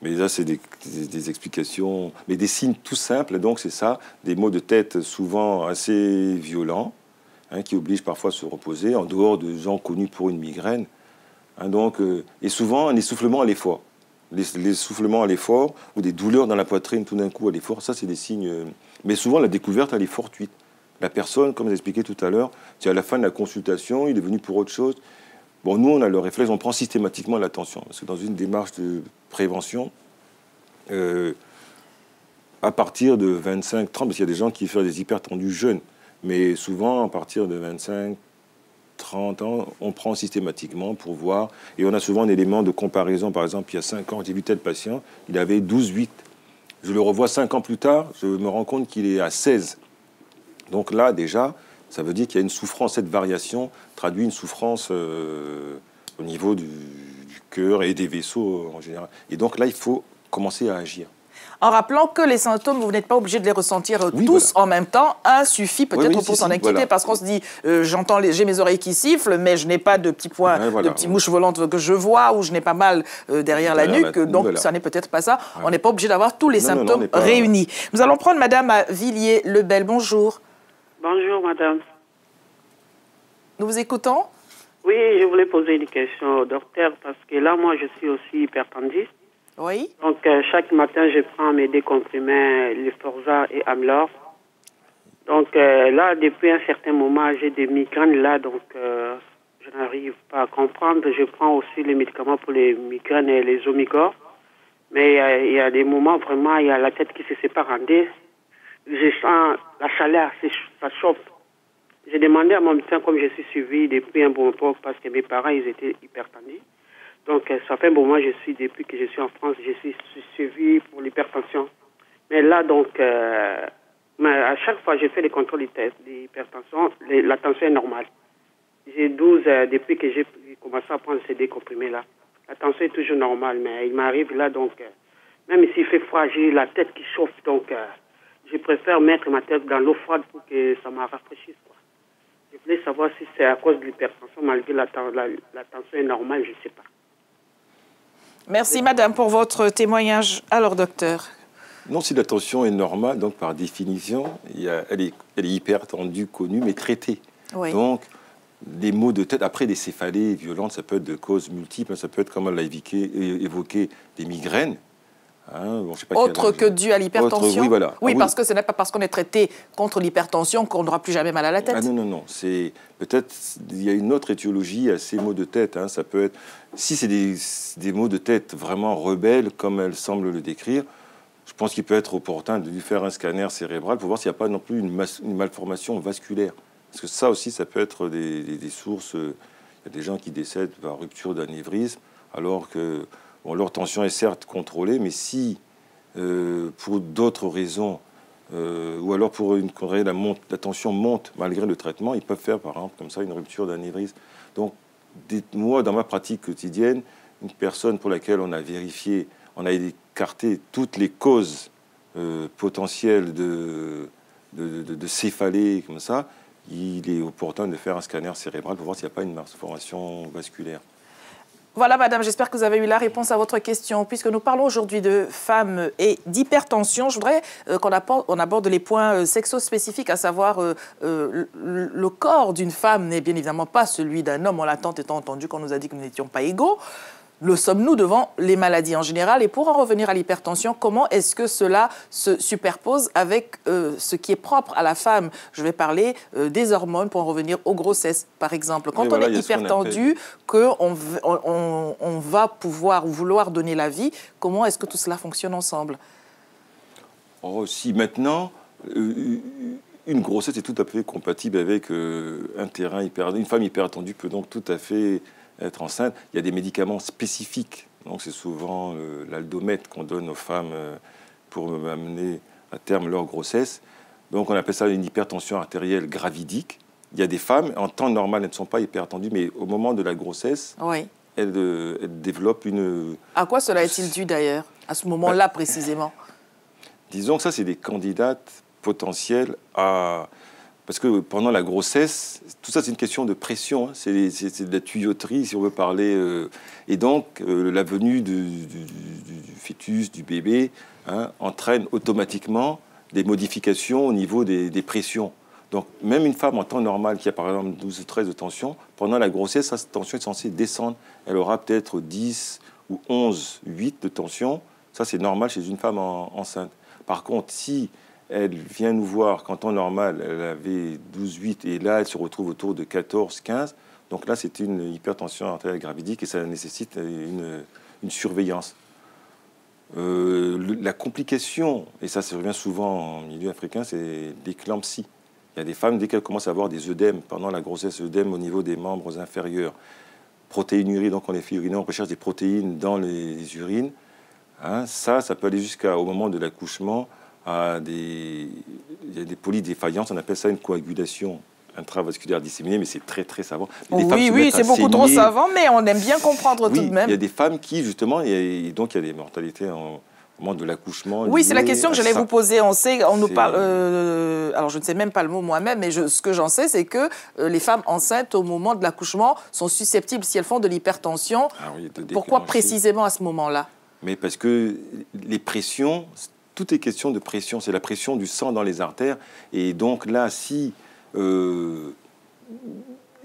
Mais là, c'est des explications, mais des signes tout simples, donc c'est ça, des maux de tête souvent assez violents, qui obligent parfois à se reposer, en dehors de gens connus pour une migraine. Et souvent, un essoufflement à l'effort. L'essoufflement à l'effort ou des douleurs dans la poitrine tout d'un coup à l'effort, ça, c'est des signes... Mais souvent, la découverte, elle est fortuite. La personne, comme j'expliquais tout à l'heure, c'est à la fin de la consultation, il est venu pour autre chose. Bon, nous, on a le réflexe, on prend systématiquement l'attention. Parce que dans une démarche de prévention, à partir de 25, 30, parce qu'il y a des gens qui font des hypertendus jeunes, mais souvent, à partir de 25, 30 ans, on prend systématiquement pour voir. Et on a souvent un élément de comparaison. Par exemple, il y a 5 ans, j'ai vu tel patient, il avait 12,8. Je le revois 5 ans plus tard, je me rends compte qu'il est à 16. Donc là, déjà, ça veut dire qu'il y a une souffrance. Cette variation traduit une souffrance au niveau du cœur et des vaisseaux en général. Et donc là, il faut commencer à agir. En rappelant que les symptômes, vous n'êtes pas obligé de les ressentir tous en même temps. Un suffit peut-être pour s'en inquiéter, parce qu'on se dit, j'ai mes oreilles qui sifflent, mais je n'ai pas de petits points, de petites mouches volantes que je vois, ou je n'ai pas mal derrière la nuque, donc ça n'est peut-être pas ça. On n'est pas obligé d'avoir tous les symptômes réunis. Nous allons prendre Madame Villiers-Lebel. Bonjour. Bonjour, madame. Nous vous écoutons. Oui, je voulais poser une question au docteur, parce que là, moi, je suis aussi hypertendue. Oui. Donc, chaque matin, je prends mes 2 comprimés, Lefforza et Amlor. Donc, là, depuis un certain moment, j'ai des migraines là, donc je n'arrive pas à comprendre. Je prends aussi les médicaments pour les migraines et les Omigor. Mais il y a des moments, vraiment, il y a la tête qui se sépare en deux. Je sens la chaleur, ça chauffe. J'ai demandé à mon médecin, comme je suis suivi depuis un bon moment, parce que mes parents, ils étaient hypertendus. Donc, ça fait un bon moment, depuis que je suis en France, je suis suivi pour l'hypertension. Mais là, donc, à chaque fois que je fais les contrôles d'hypertension, la tension est normale. J'ai 12, depuis que j'ai commencé à prendre ces décomprimés-là. La tension est toujours normale, mais il m'arrive là, donc, même s'il fait froid, j'ai la tête qui chauffe, donc je préfère mettre ma tête dans l'eau froide pour que ça me rafraîchisse, quoi. Je voulais savoir si c'est à cause de l'hypertension, malgré la tension est normale, je ne sais pas. Merci, madame, pour votre témoignage. Alors, docteur? Non, si la tension est normale, donc par définition, elle est hyper tendue, connue, mais traitée. Oui. Donc, les maux de tête, après des céphalées violentes, ça peut être de causes multiples, ça peut être, comme on l'a évoqué, des migraines. Hein, bon, je sais pas autre que dû à l'hypertension? Oui, voilà. Oui, parce que ce n'est pas parce qu'on est traité contre l'hypertension qu'on n'aura plus jamais mal à la tête. Ah non, non, non. Peut-être il y a une autre étiologie à ces maux de tête. Hein. Ça peut être, si c'est des maux de tête vraiment rebelles, comme elle semble le décrire, je pense qu'il peut être opportun de lui faire un scanner cérébral pour voir s'il n'y a pas non plus une malformation vasculaire. Parce que ça aussi, ça peut être des sources. Il y a des gens qui décèdent par rupture d'anévrisme, alors que bon, leur tension est certes contrôlée, mais si, pour d'autres raisons, ou alors pour une connerie, la tension monte malgré le traitement, ils peuvent faire, par exemple, comme ça, une rupture d'anévrisme. Donc, moi, dans ma pratique quotidienne, une personne pour laquelle on a vérifié, on a écarté toutes les causes potentielles de céphalée, comme ça, il est opportun de faire un scanner cérébral pour voir s'il n'y a pas une malformation vasculaire. Voilà, madame, j'espère que vous avez eu la réponse à votre question. Puisque nous parlons aujourd'hui de femmes et d'hypertension, je voudrais qu'on aborde les points sexo-spécifiques, à savoir le corps d'une femme n'est bien évidemment pas celui d'un homme. On l'a tant étant entendu qu'on nous a dit que nous n'étions pas égaux. Le sommes-nous devant les maladies en général? Et pour en revenir à l'hypertension, comment est-ce que cela se superpose avec ce qui est propre à la femme? Je vais parler des hormones pour en revenir aux grossesses, par exemple. Quand on est hypertendu, qu'on va pouvoir ou vouloir donner la vie, comment est-ce que tout cela fonctionne ensemble? Oh, si maintenant, une grossesse est tout à fait compatible avec un terrain hypertendu. Une femme hypertendue peut donc tout à fait être enceinte. Il y a des médicaments spécifiques. Donc c'est souvent l'aldomètre qu'on donne aux femmes pour amener à terme leur grossesse. Donc on appelle ça une hypertension artérielle gravidique. Il y a des femmes, en temps normal, elles ne sont pas hypertendues, mais au moment de la grossesse, oui, elles développent une... À quoi cela est-il dû d'ailleurs, à ce moment-là précisément? Disons que ça, c'est des candidates potentielles à... Parce que pendant la grossesse, tout ça, c'est une question de pression. Hein. C'est de la tuyauterie, si on veut parler. Et donc, la venue du fœtus, du bébé, hein, entraîne automatiquement des modifications au niveau des pressions. Donc, même une femme en temps normal qui a, par exemple, 12 ou 13 de tension, pendant la grossesse, sa tension est censée descendre. Elle aura peut-être 10 ou 11, 8 de tension. Ça, c'est normal chez une femme enceinte. Par contre, si elle vient nous voir qu'en temps normal, elle avait 12-8 et là, elle se retrouve autour de 14-15. Donc là, c'est une hypertension artérielle gravidique et ça nécessite une surveillance. La complication, et ça revient souvent en milieu africain, c'est l'éclampsie. Il y a des femmes, dès qu'elles commencent à avoir des œdèmes pendant la grossesse, œdèmes au niveau des membres inférieurs, protéinurie, donc on est fait uriner, on recherche des protéines dans les urines. Hein, ça peut aller jusqu'au moment de l'accouchement. Il y a des polydéfaillances, on appelle ça une coagulation intravasculaire disséminée, mais c'est très très savant. Oui, c'est beaucoup trop savant, mais on aime bien comprendre tout de même. Il y a des femmes qui, justement, donc il y a des mortalités au moment de l'accouchement. Oui, c'est la question que j'allais vous poser. On nous parle, alors je ne sais même pas le mot moi-même, mais ce que j'en sais, c'est que les femmes enceintes au moment de l'accouchement sont susceptibles, si elles font de l'hypertension. Pourquoi précisément à ce moment-là? Mais parce que les pressions... Tout est question de pression, c'est la pression du sang dans les artères. Et donc là, si il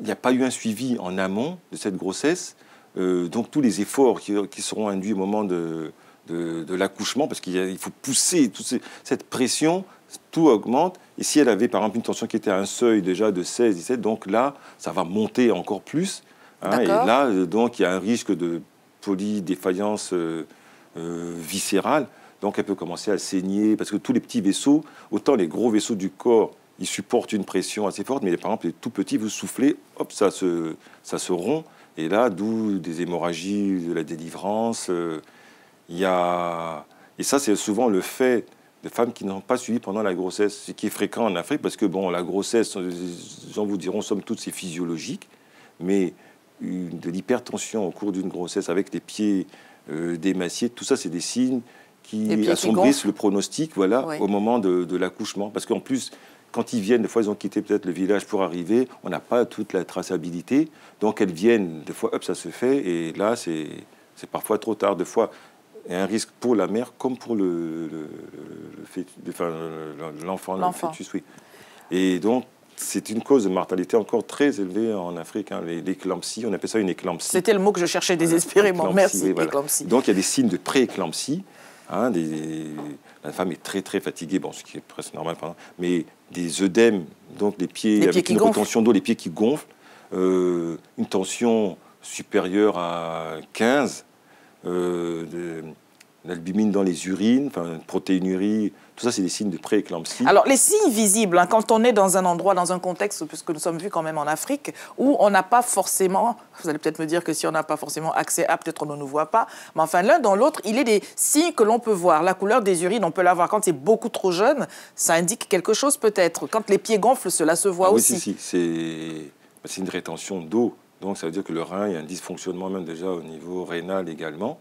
n'y a pas eu un suivi en amont de cette grossesse, donc tous les efforts qui seront induits au moment de l'accouchement, parce qu'il faut pousser cette pression, tout augmente. Et si elle avait par exemple une tension qui était à un seuil déjà de 16, 17, donc là, ça va monter encore plus. Hein, et là, donc il y a un risque de polydéfaillance viscérale. Donc, elle peut commencer à saigner, parce que tous les petits vaisseaux, autant les gros vaisseaux du corps, ils supportent une pression assez forte, mais par exemple, les tout petits, vous soufflez, hop, ça se rompt. Et là, d'où des hémorragies, de la délivrance. Et ça, c'est souvent le fait de femmes qui n'ont pas suivi pendant la grossesse, ce qui est fréquent en Afrique, parce que, bon, la grossesse, les gens vous diront, somme toute, c'est physiologique, mais de l'hypertension au cours d'une grossesse avec les pieds démaciés, tout ça, c'est des signes qui assombrissent le pronostic, voilà, oui, au moment de l'accouchement. Parce qu'en plus, quand ils viennent, des fois, ils ont quitté peut-être le village pour arriver, on n'a pas toute la traçabilité. Donc, elles viennent, des fois, hop, ça se fait, et là, c'est parfois trop tard. Des fois, il y a un risque pour la mère comme pour l'enfant, le fœtus, oui. Et donc, c'est une cause de mortalité encore très élevée en Afrique, hein, l'éclampsie, on appelle ça une éclampsie. C'était le mot que je cherchais désespérément, merci, oui, voilà. éclampsie. Donc, il y a des signes de pré-éclampsie. Hein, la femme est très très fatiguée, bon, ce qui est presque normal, mais des œdèmes, donc les pieds avec une retention d'eau, les pieds qui gonflent, une tension supérieure à 15, l'albumine dans les urines, enfin, protéinurie, tout ça, c'est des signes de pré-éclampsie. Alors, les signes visibles, hein, quand on est dans un endroit, dans un contexte, puisque nous sommes vus quand même en Afrique, où on n'a pas forcément, vous allez peut-être me dire que si on n'a pas forcément accès à, peut-être on ne nous voit pas, mais enfin, l'un dans l'autre, il y a des signes que l'on peut voir. La couleur des urines, on peut la voir. Quand c'est beaucoup trop jeune, ça indique quelque chose peut-être. Quand les pieds gonflent, cela se voit aussi. Oui, c'est une rétention d'eau. Donc, ça veut dire que le rein, il y a un dysfonctionnement même déjà au niveau rénal également.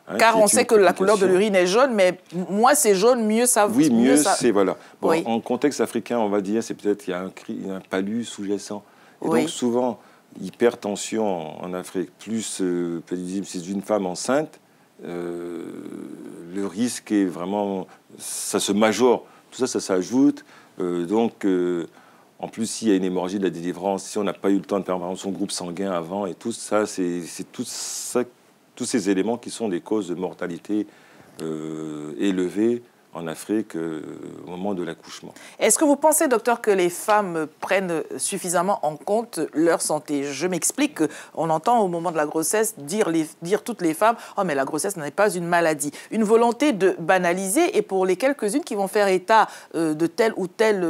Hein, car on sait que la couleur de l'urine est jaune, mais moins c'est jaune, mieux ça... Oui, mieux c'est, voilà. Bon, oui. En contexte africain, on va dire, c'est peut-être qu'il y a un palud sous-jacent. Et oui, donc souvent, hypertension en Afrique, plus c'est une femme enceinte, le risque est vraiment... Ça se majore. Tout ça, ça s'ajoute. En plus, s'il y a une hémorragie de la délivrance, si on n'a pas eu le temps de faire son groupe sanguin avant et tout ça, c'est tout ça... Tous ces éléments qui sont des causes de mortalité élevées en Afrique au moment de l'accouchement. Est-ce que vous pensez, docteur, que les femmes prennent suffisamment en compte leur santé? Je m'explique, on entend au moment de la grossesse dire toutes les femmes « Oh, mais la grossesse n'est pas une maladie ». Une volonté de banaliser, et pour les quelques-unes qui vont faire état de tel ou tel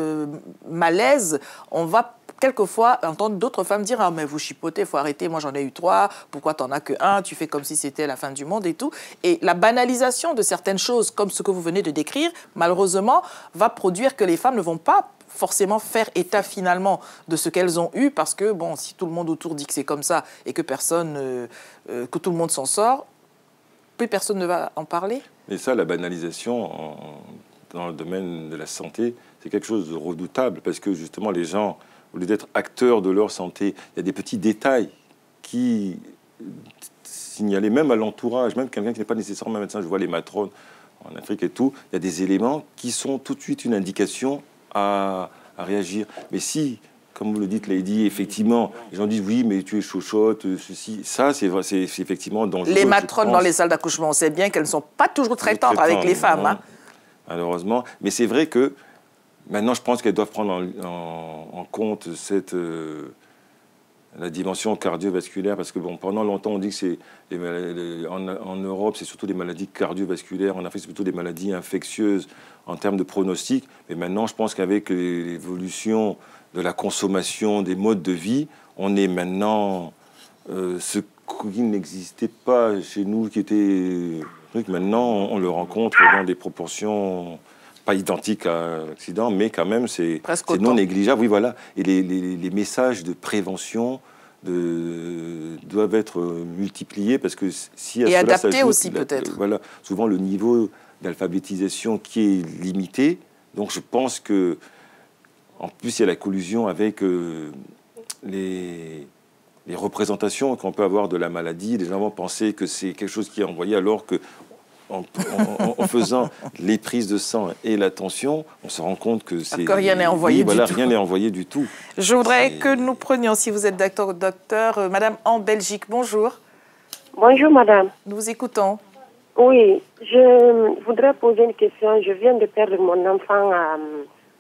malaise, on va quelquefois entendre d'autres femmes dire « Ah, mais vous chipotez, il faut arrêter, moi j'en ai eu 3, pourquoi t'en as que 1, tu fais comme si c'était la fin du monde et tout ». Et la banalisation de certaines choses, comme ce que vous venez de décrire, malheureusement, va produire que les femmes ne vont pas forcément faire état finalement de ce qu'elles ont eu, parce que, bon, si tout le monde autour dit que c'est comme ça et que que tout le monde s'en sort, plus personne ne va en parler. Et ça, la banalisation dans le domaine de la santé, c'est quelque chose de redoutable, parce que justement les gens, au lieu d'être acteurs de leur santé, il y a des petits détails qui signalaient même à l'entourage, même quelqu'un qui n'est pas nécessairement médecin, je vois les matrones en Afrique et tout, il y a des éléments qui sont tout de suite une indication à réagir. Mais si, comme vous le dites, Lady, effectivement, les gens disent oui, mais tu es chochotte, ceci, ça, c'est effectivement dangereux. Les matrones dans les salles d'accouchement, on sait bien qu'elles ne sont pas toujours très tendres avec les femmes. Non, hein. Malheureusement. Mais c'est vrai que maintenant, je pense qu'elles doivent prendre en compte la dimension cardiovasculaire, parce que bon, pendant longtemps, on dit que en Europe, c'est surtout des maladies cardiovasculaires, en Afrique, c'est plutôt des maladies infectieuses en termes de pronostic. Mais maintenant, je pense qu'avec l'évolution de la consommation, des modes de vie, on est maintenant ce qui n'existait pas chez nous, qui était... Maintenant, on le rencontre dans des proportions... pas identique à l'accident, mais quand même, c'est non négligeable. Oui, voilà. Et les messages de prévention doivent être multipliés, parce que si à et adaptés aussi, peut-être. Voilà, souvent le niveau d'alphabétisation qui est limité. Donc, je pense que, en plus, il y a la collusion avec les représentations qu'on peut avoir de la maladie. Les gens vont penser que c'est quelque chose qui est envoyé, alors que en faisant les prises de sang et la tension, on se rend compte que c'est... Que rien n'est envoyé du tout. Rien n'est envoyé du tout. Je voudrais que nous prenions, si vous êtes docteur, Madame en Belgique, bonjour. Bonjour, madame. Nous vous écoutons. Oui, je voudrais poser une question. Je viens de perdre mon enfant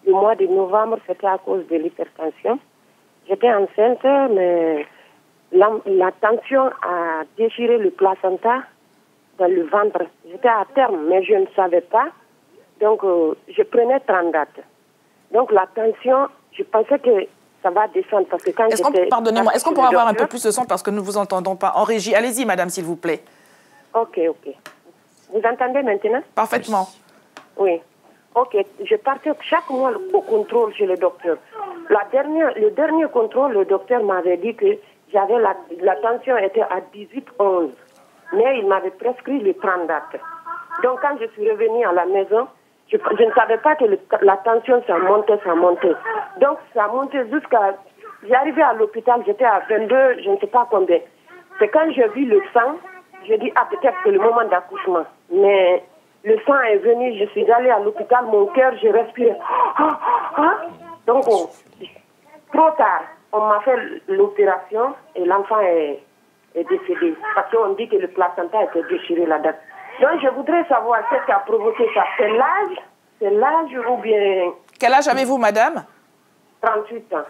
le mois de novembre, c'était à cause de l'hypertension. J'étais enceinte, mais la tension a déchiré le placenta dans le ventre. J'étais à terme, mais je ne savais pas. Donc, je prenais 30 dates. Donc, la tension, je pensais que ça va descendre. Parce que quand pardonnez-moi, est-ce qu'on pourra avoir un peu plus de son, parce que nous ne vous entendons pas en régie? Allez-y, madame, s'il vous plaît. Ok. Vous entendez maintenant? Parfaitement. Oui. Ok. Je partais chaque mois au contrôle chez le docteur. Le dernier contrôle, le docteur m'avait dit que la tension était à 18-11. Mais il m'avait prescrit le 30 dates. Donc quand je suis revenue à la maison, je ne savais pas que la tension, ça montait. Donc ça montait jusqu'à... J'arrivais à l'hôpital, j'étais à 22, je ne sais pas combien. C'est quand j'ai vu le sang, je dis, ah, peut-être que c'est le moment d'accouchement. Mais le sang est venu, je suis allée à l'hôpital, mon cœur, je respirais. Donc, trop tard, on m'a fait l'opération et l'enfant est décédé. Parce qu'on dit que le placenta était déchiré là-dedans. Donc, je voudrais savoir ce qui a provoqué ça. C'est l'âge ou bien... Quel âge avez-vous, madame? 38 ans.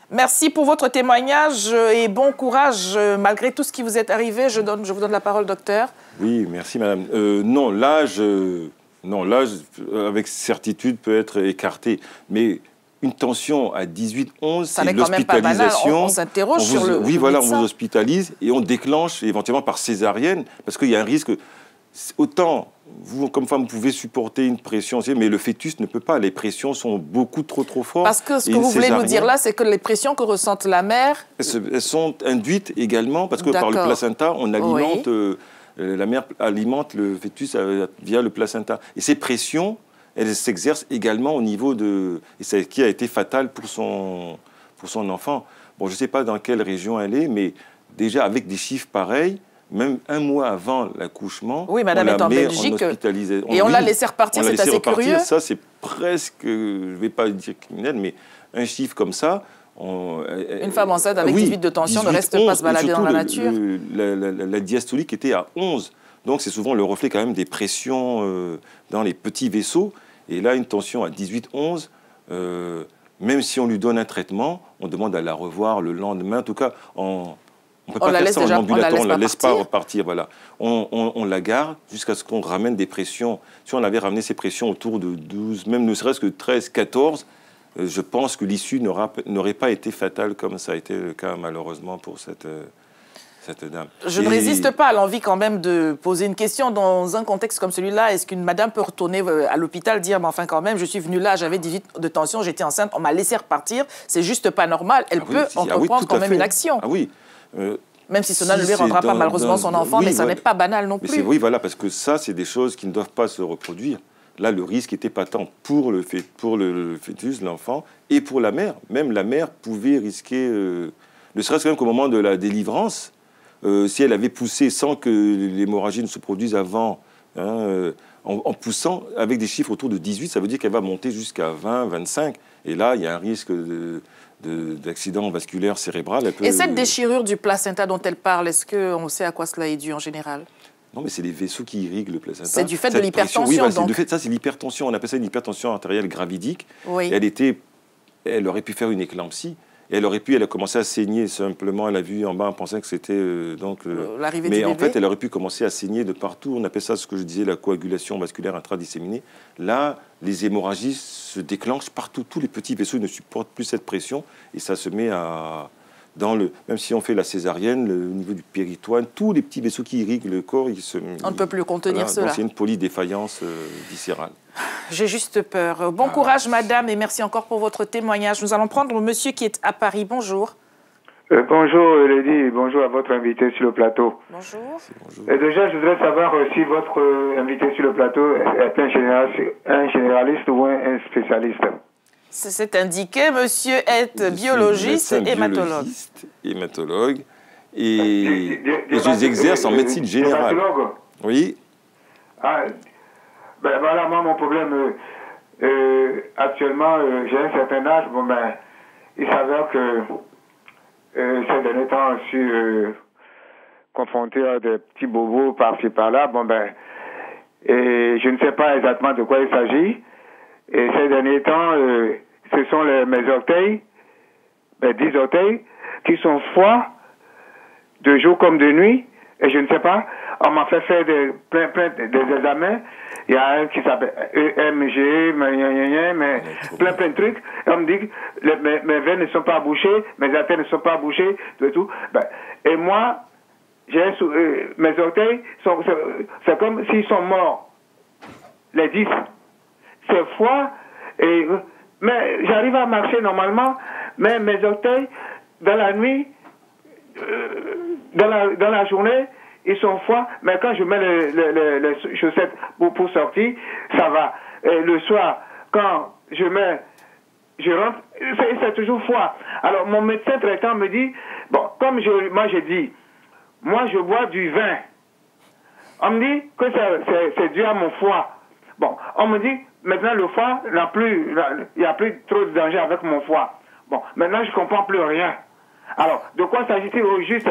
Merci pour votre témoignage et bon courage. Malgré tout ce qui vous est arrivé, je vous donne la parole, docteur. Oui, merci, madame. Non, l'âge, avec certitude, peut être écarté. Mais une tension à 18-11, c'est l'hospitalisation. On s'interroge sur le Oui, voilà, on médecin. vous hospitalise et on déclenche éventuellement par césarienne, parce qu'il y a un risque. Autant, vous, comme femme, vous pouvez supporter une pression, mais le fœtus ne peut pas. Les pressions sont beaucoup trop fortes. Parce que ce que vous voulez nous dire là, c'est que les pressions que ressente la mère... Elles sont induites également, parce que par le placenta, on alimente... la mère alimente le fœtus via le placenta. Et ces pressions, elles s'exercent également au niveau de... Et c'est ce qui a été fatal pour son enfant. Bon, je ne sais pas dans quelle région elle est, mais déjà avec des chiffres pareils, même un mois avant l'accouchement, oui, madame est en Belgique, et on l'a laissé repartir, c'est assez curieux. Ça, c'est presque, je ne vais pas dire criminel, mais un chiffre comme ça... Une femme enceinte avec 18 de tension ne reste pas se balader dans la nature. La diastolique était à 11. Donc, c'est souvent le reflet quand même des pressions dans les petits vaisseaux. Et là, une tension à 18-11, même si on lui donne un traitement, on demande à la revoir le lendemain. En tout cas, on ne peut pas faire ça en ambulatoire, on ne la laisse pas repartir. Voilà. On la garde jusqu'à ce qu'on ramène des pressions. Si on avait ramené ces pressions autour de 12, même ne serait-ce que 13, 14, je pense que l'issue n'aurait pas été fatale comme ça a été le cas malheureusement pour cette dame. Je ne résiste pas à l'envie quand même de poser une question dans un contexte comme celui-là. Est-ce qu'une madame peut retourner à l'hôpital, dire, mais enfin quand même, je suis venue là, j'avais 18 de tension, j'étais enceinte, on m'a laissé repartir, c'est juste pas normal. Elle peut entreprendre quand même une action. Ah oui. Même si cela ne lui rendra pas malheureusement son enfant, mais ça n'est pas banal non plus. Oui, voilà, parce que ça, c'est des choses qui ne doivent pas se reproduire. Là, le risque était patent pour le fœtus, l'enfant, et pour la mère. Même la mère pouvait risquer, ne serait-ce même qu'au moment de la délivrance, si elle avait poussé sans que l'hémorragie ne se produise avant, en poussant avec des chiffres autour de 18, ça veut dire qu'elle va monter jusqu'à 20, 25. Et là, il y a un risque d'accident vasculaire cérébral. Et cette déchirure du placenta dont elle parle, est-ce qu'on sait à quoi cela est dû en général ? Non, mais c'est les vaisseaux qui irriguent le placenta. C'est du fait de l'hypertension, oui, voilà, donc. Ça, c'est l'hypertension. On appelle ça une hypertension artérielle gravidique. Oui. Elle aurait pu faire une éclampsie. Et elle a commencé à saigner simplement. Elle a vu en bas, on pensait que c'était l'arrivée du bébé. Mais en fait, elle aurait pu commencer à saigner de partout. On appelle ça ce que je disais, la coagulation vasculaire intradisséminée. Là, les hémorragies se déclenchent partout. Tous les petits vaisseaux ne supportent plus cette pression. Et ça se met à... même si on fait la césarienne, au niveau du péritoine, tous les petits vaisseaux qui irriguent le corps, on ne peut plus contenir cela. C'est une polydéfaillance viscérale. J'ai juste peur. Bon courage, madame, et merci encore pour votre témoignage. Nous allons prendre monsieur qui est à Paris. Bonjour. Bonjour, Lady. Bonjour à votre invité sur le plateau. Bonjour. Déjà, je voudrais savoir si votre invité sur le plateau est un généraliste ou un spécialiste. C'est indiqué, monsieur est biologiste et hématologue. Hématologue. Et j'exerce en médecine générale. Hématologue. Oui. Ah, ben voilà, moi, mon problème, actuellement, j'ai un certain âge. Bon, ben, il s'avère que ces derniers temps, je suis confronté à des petits bobos par-ci, par-là. Bon, ben, et je ne sais pas exactement de quoi il s'agit. Et ces derniers temps, ce sont mes orteils, mes 10 orteils, qui sont froids, de jour comme de nuit. Et je ne sais pas, on m'a fait faire plein des examens. Il y a un qui s'appelle EMG, mais plein de trucs. Et on me dit que mes veines ne sont pas bouchées, mes artères ne sont pas bouchées, tout. Ben, et moi, mes orteils, c'est comme s'ils sont morts. Les 10. C'est froid, mais j'arrive à marcher normalement, mais mes orteils, dans la nuit, dans la journée, ils sont froids, mais quand je mets les chaussettes pour sortir, ça va. Et le soir, quand je rentre, c'est toujours froid. Alors, mon médecin traitant me dit, bon, comme moi j'ai dit, moi je bois du vin. On me dit que c'est dû à mon foie. Bon, on me dit, maintenant le foie, il n'y a plus trop de danger avec mon foie. Bon, maintenant je ne comprends plus rien. Alors, de quoi s'agit-il au juste?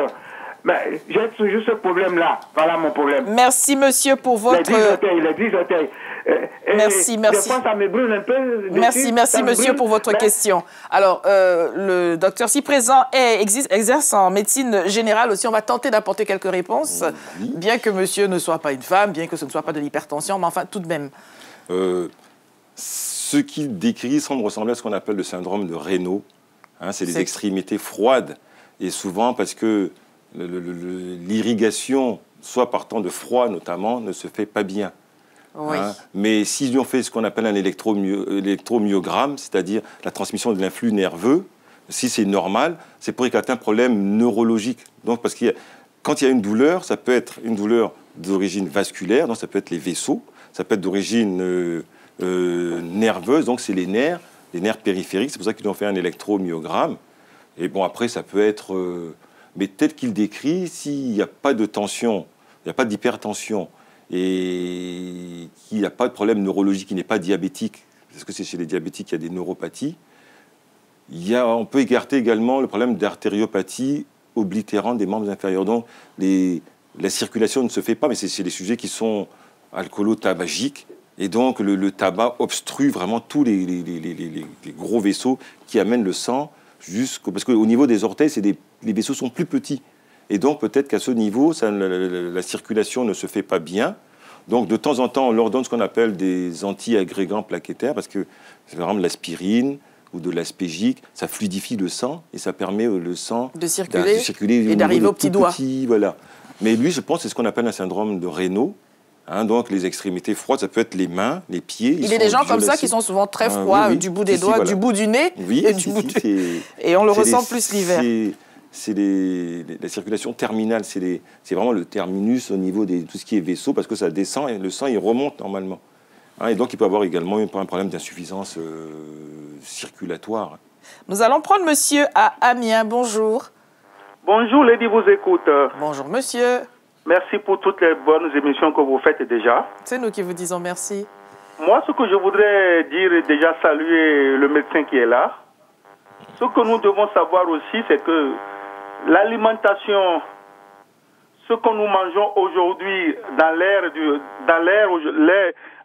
Mais j'ai toujours ce problème-là. Voilà mon problème. Merci, monsieur, pour votre... Les 10 orteils. Merci. Des fois, ça me brûle un peu. Merci, monsieur, pour votre question. Alors, le docteur si présent exerce en médecine générale aussi. On va tenter d'apporter quelques réponses, bien que monsieur ne soit pas une femme, bien que ce ne soit pas de l'hypertension, mais enfin, tout de même. Ce qu'il décrit semble ressembler à ce qu'on appelle le syndrome de Raynaud. Hein, c'est des extrémités froides. Et souvent, parce que l'irrigation, soit par temps de froid notamment, ne se fait pas bien. Oui. Hein. Mais si on fait ce qu'on appelle un électromyogramme, c'est-à-dire la transmission de l'influx nerveux, si c'est normal, c'est pour éclater un problème neurologique. Donc, parce que quand il y a une douleur, ça peut être une douleur d'origine vasculaire, donc ça peut être les vaisseaux, ça peut être d'origine nerveuse, donc c'est les nerfs périphériques, c'est pour ça qu'ils ont fait un électromyogramme. Et bon, après, ça peut être... mais tel qu'il décrit, s'il n'y a pas de tension, il n'y a pas d'hypertension, et qu'il n'y a pas de problème neurologique, qu'il n'est pas diabétique, parce que c'est chez les diabétiques qu'il y a des neuropathies, on peut écarter également le problème d'artériopathie oblitérante des membres inférieurs. Donc, la circulation ne se fait pas, mais c'est des sujets qui sont alcoolo-tabagiques, et donc le tabac obstrue vraiment tous les gros vaisseaux qui amènent le sang parce qu'au niveau des orteils, les vaisseaux sont plus petits. Et donc, peut-être qu'à ce niveau, la circulation ne se fait pas bien. Donc, de temps en temps, on leur donne ce qu'on appelle des anti-agrégants plaquettaires, parce que, par exemple, l'aspirine ou de l'aspégique, ça fluidifie le sang et ça permet le sang de circuler et d'arriver au petit doigt. Voilà. Mais lui, je pense, c'est ce qu'on appelle un syndrome de Raynaud. Hein, donc, les extrémités froides, ça peut être les mains, les pieds. Il y a des gens comme ça qui sont souvent très froids, du bout des doigts, voilà. Du bout du nez, et on le ressent plus l'hiver. C'est la circulation terminale, c'est vraiment le terminus au niveau de tout ce qui est vaisseau, parce que ça descend et le sang, il remonte normalement. Hein, et donc, il peut avoir également un problème d'insuffisance circulatoire. Nous allons prendre monsieur à Amiens. Bonjour. Bonjour, Lady vous écoute. Bonjour, monsieur. Merci pour toutes les bonnes émissions que vous faites déjà. C'est nous qui vous disons merci. Moi, ce que je voudrais dire est déjà saluer le médecin qui est là. Ce que nous devons savoir aussi, c'est que l'alimentation, ce que nous mangeons aujourd'hui dans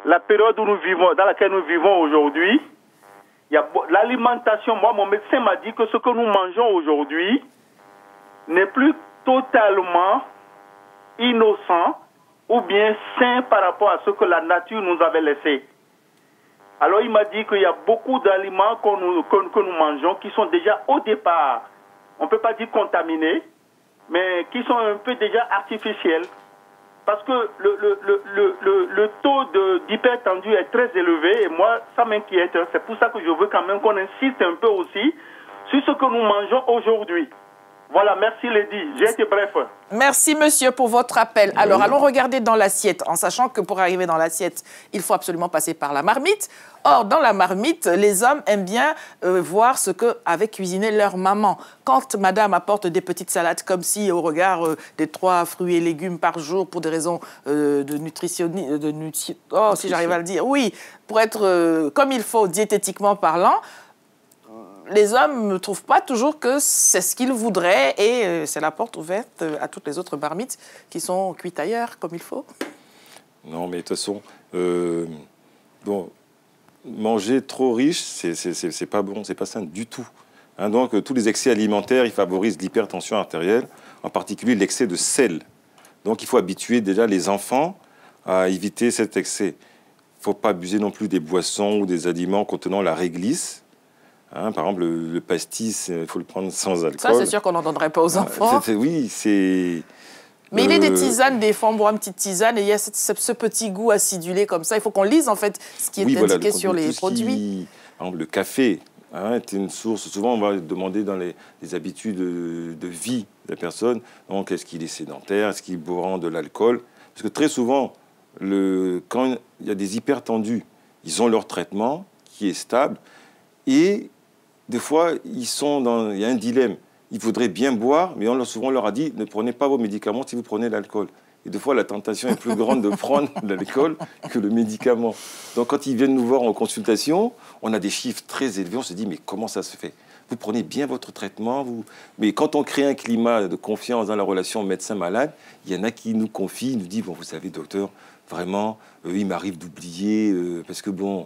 la période où nous vivons, dans laquelle nous vivons aujourd'hui, l'alimentation, moi, mon médecin m'a dit que ce que nous mangeons aujourd'hui n'est plus totalement innocent ou bien sain par rapport à ce que la nature nous avait laissé. Alors il m'a dit qu'il y a beaucoup d'aliments que nous mangeons qui sont déjà au départ, on ne peut pas dire contaminés, mais qui sont un peu déjà artificiels. Parce que le taux d'hypertendu est très élevé et moi, ça m'inquiète. C'est pour ça que je veux quand même qu'on insiste un peu aussi sur ce que nous mangeons aujourd'hui. Voilà, merci Lady. J'ai été bref. Merci monsieur pour votre appel. Alors, allons regarder dans l'assiette, en sachant que pour arriver dans l'assiette, il faut absolument passer par la marmite. Or, dans la marmite, les hommes aiment bien voir ce qu'avait cuisiné leur maman. Quand madame apporte des petites salades comme si, au regard des 3 fruits et légumes par jour, pour des raisons de nutrition, si j'arrive à le dire, oui, pour être comme il faut, diététiquement parlant, les hommes ne trouvent pas toujours que c'est ce qu'ils voudraient et c'est la porte ouverte à toutes les autres marmites qui sont cuites ailleurs, comme il faut. Non, mais de toute façon, manger trop riche, c'est pas bon, c'est pas sain du tout. Hein, donc, tous les excès alimentaires, ils favorisent l'hypertension artérielle, en particulier l'excès de sel. Donc, il faut habituer déjà les enfants à éviter cet excès. Il ne faut pas abuser non plus des boissons ou des aliments contenant la réglisse. Hein, par exemple, le pastis, il faut le prendre sans alcool. Ça, c'est sûr qu'on n'en donnerait pas aux enfants. Oui, c'est... Mais il y a des tisanes, des fois, on boit une petite tisane et il y a ce petit goût acidulé comme ça. Il faut qu'on lise, en fait, ce qui est indiqué sur les produits. Par exemple, le café est une source. Souvent, on va demander dans les habitudes de vie la personne. Donc, est-ce qu'il est sédentaire? Est-ce qu'il boit de l'alcool? Parce que très souvent, quand il y a des hypertendus, ils ont leur traitement qui est stable. Et des fois, il y a un dilemme. Ils voudraient bien boire, mais souvent on leur a dit, ne prenez pas vos médicaments si vous prenez l'alcool. Et des fois, la tentation est plus grande de prendre l'alcool que le médicament. Donc, quand ils viennent nous voir en consultation, on a des chiffres très élevés. On se dit, mais comment ça se fait? Vous prenez bien votre traitement. Mais quand on crée un climat de confiance dans la relation médecin-malade, il y en a qui nous confient, nous disent, bon, vous savez, docteur, vraiment, il m'arrive d'oublier, parce que bon,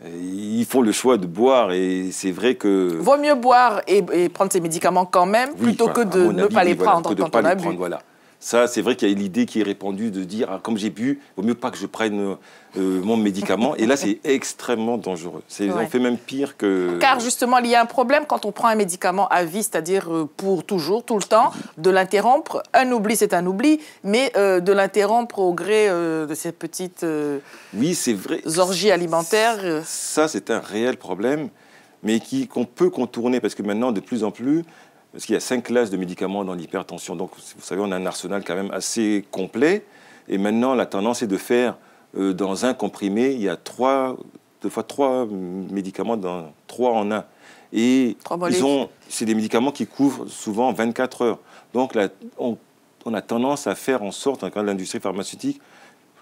ils font le choix de boire et c'est vrai que... Vaut mieux boire et prendre ses médicaments quand même, plutôt que de ne pas les prendre quand on a bu. Voilà. Ça, c'est vrai qu'il y a l'idée qui est répandue de dire, comme j'ai bu, il vaut mieux pas que je prenne mon médicament. Et là, c'est extrêmement dangereux. On fait même pire que... Car justement, il y a un problème quand on prend un médicament à vie, c'est-à-dire pour toujours, tout le temps, de l'interrompre. Un oubli, c'est un oubli, mais de l'interrompre au gré de ces petites oui, c'est vrai. Orgies alimentaires. Ça, c'est un réel problème, mais qu'on peut contourner, parce que maintenant, de plus en plus... Parce qu'il y a 5 classes de médicaments dans l'hypertension. Donc, vous savez, on a un arsenal quand même assez complet. Et maintenant, la tendance est de faire, dans un comprimé, il y a 3 médicaments, 3 en 1. Et c'est des médicaments qui couvrent souvent 24 heures. Donc, là, on a tendance à faire en sorte, dans l'industrie pharmaceutique,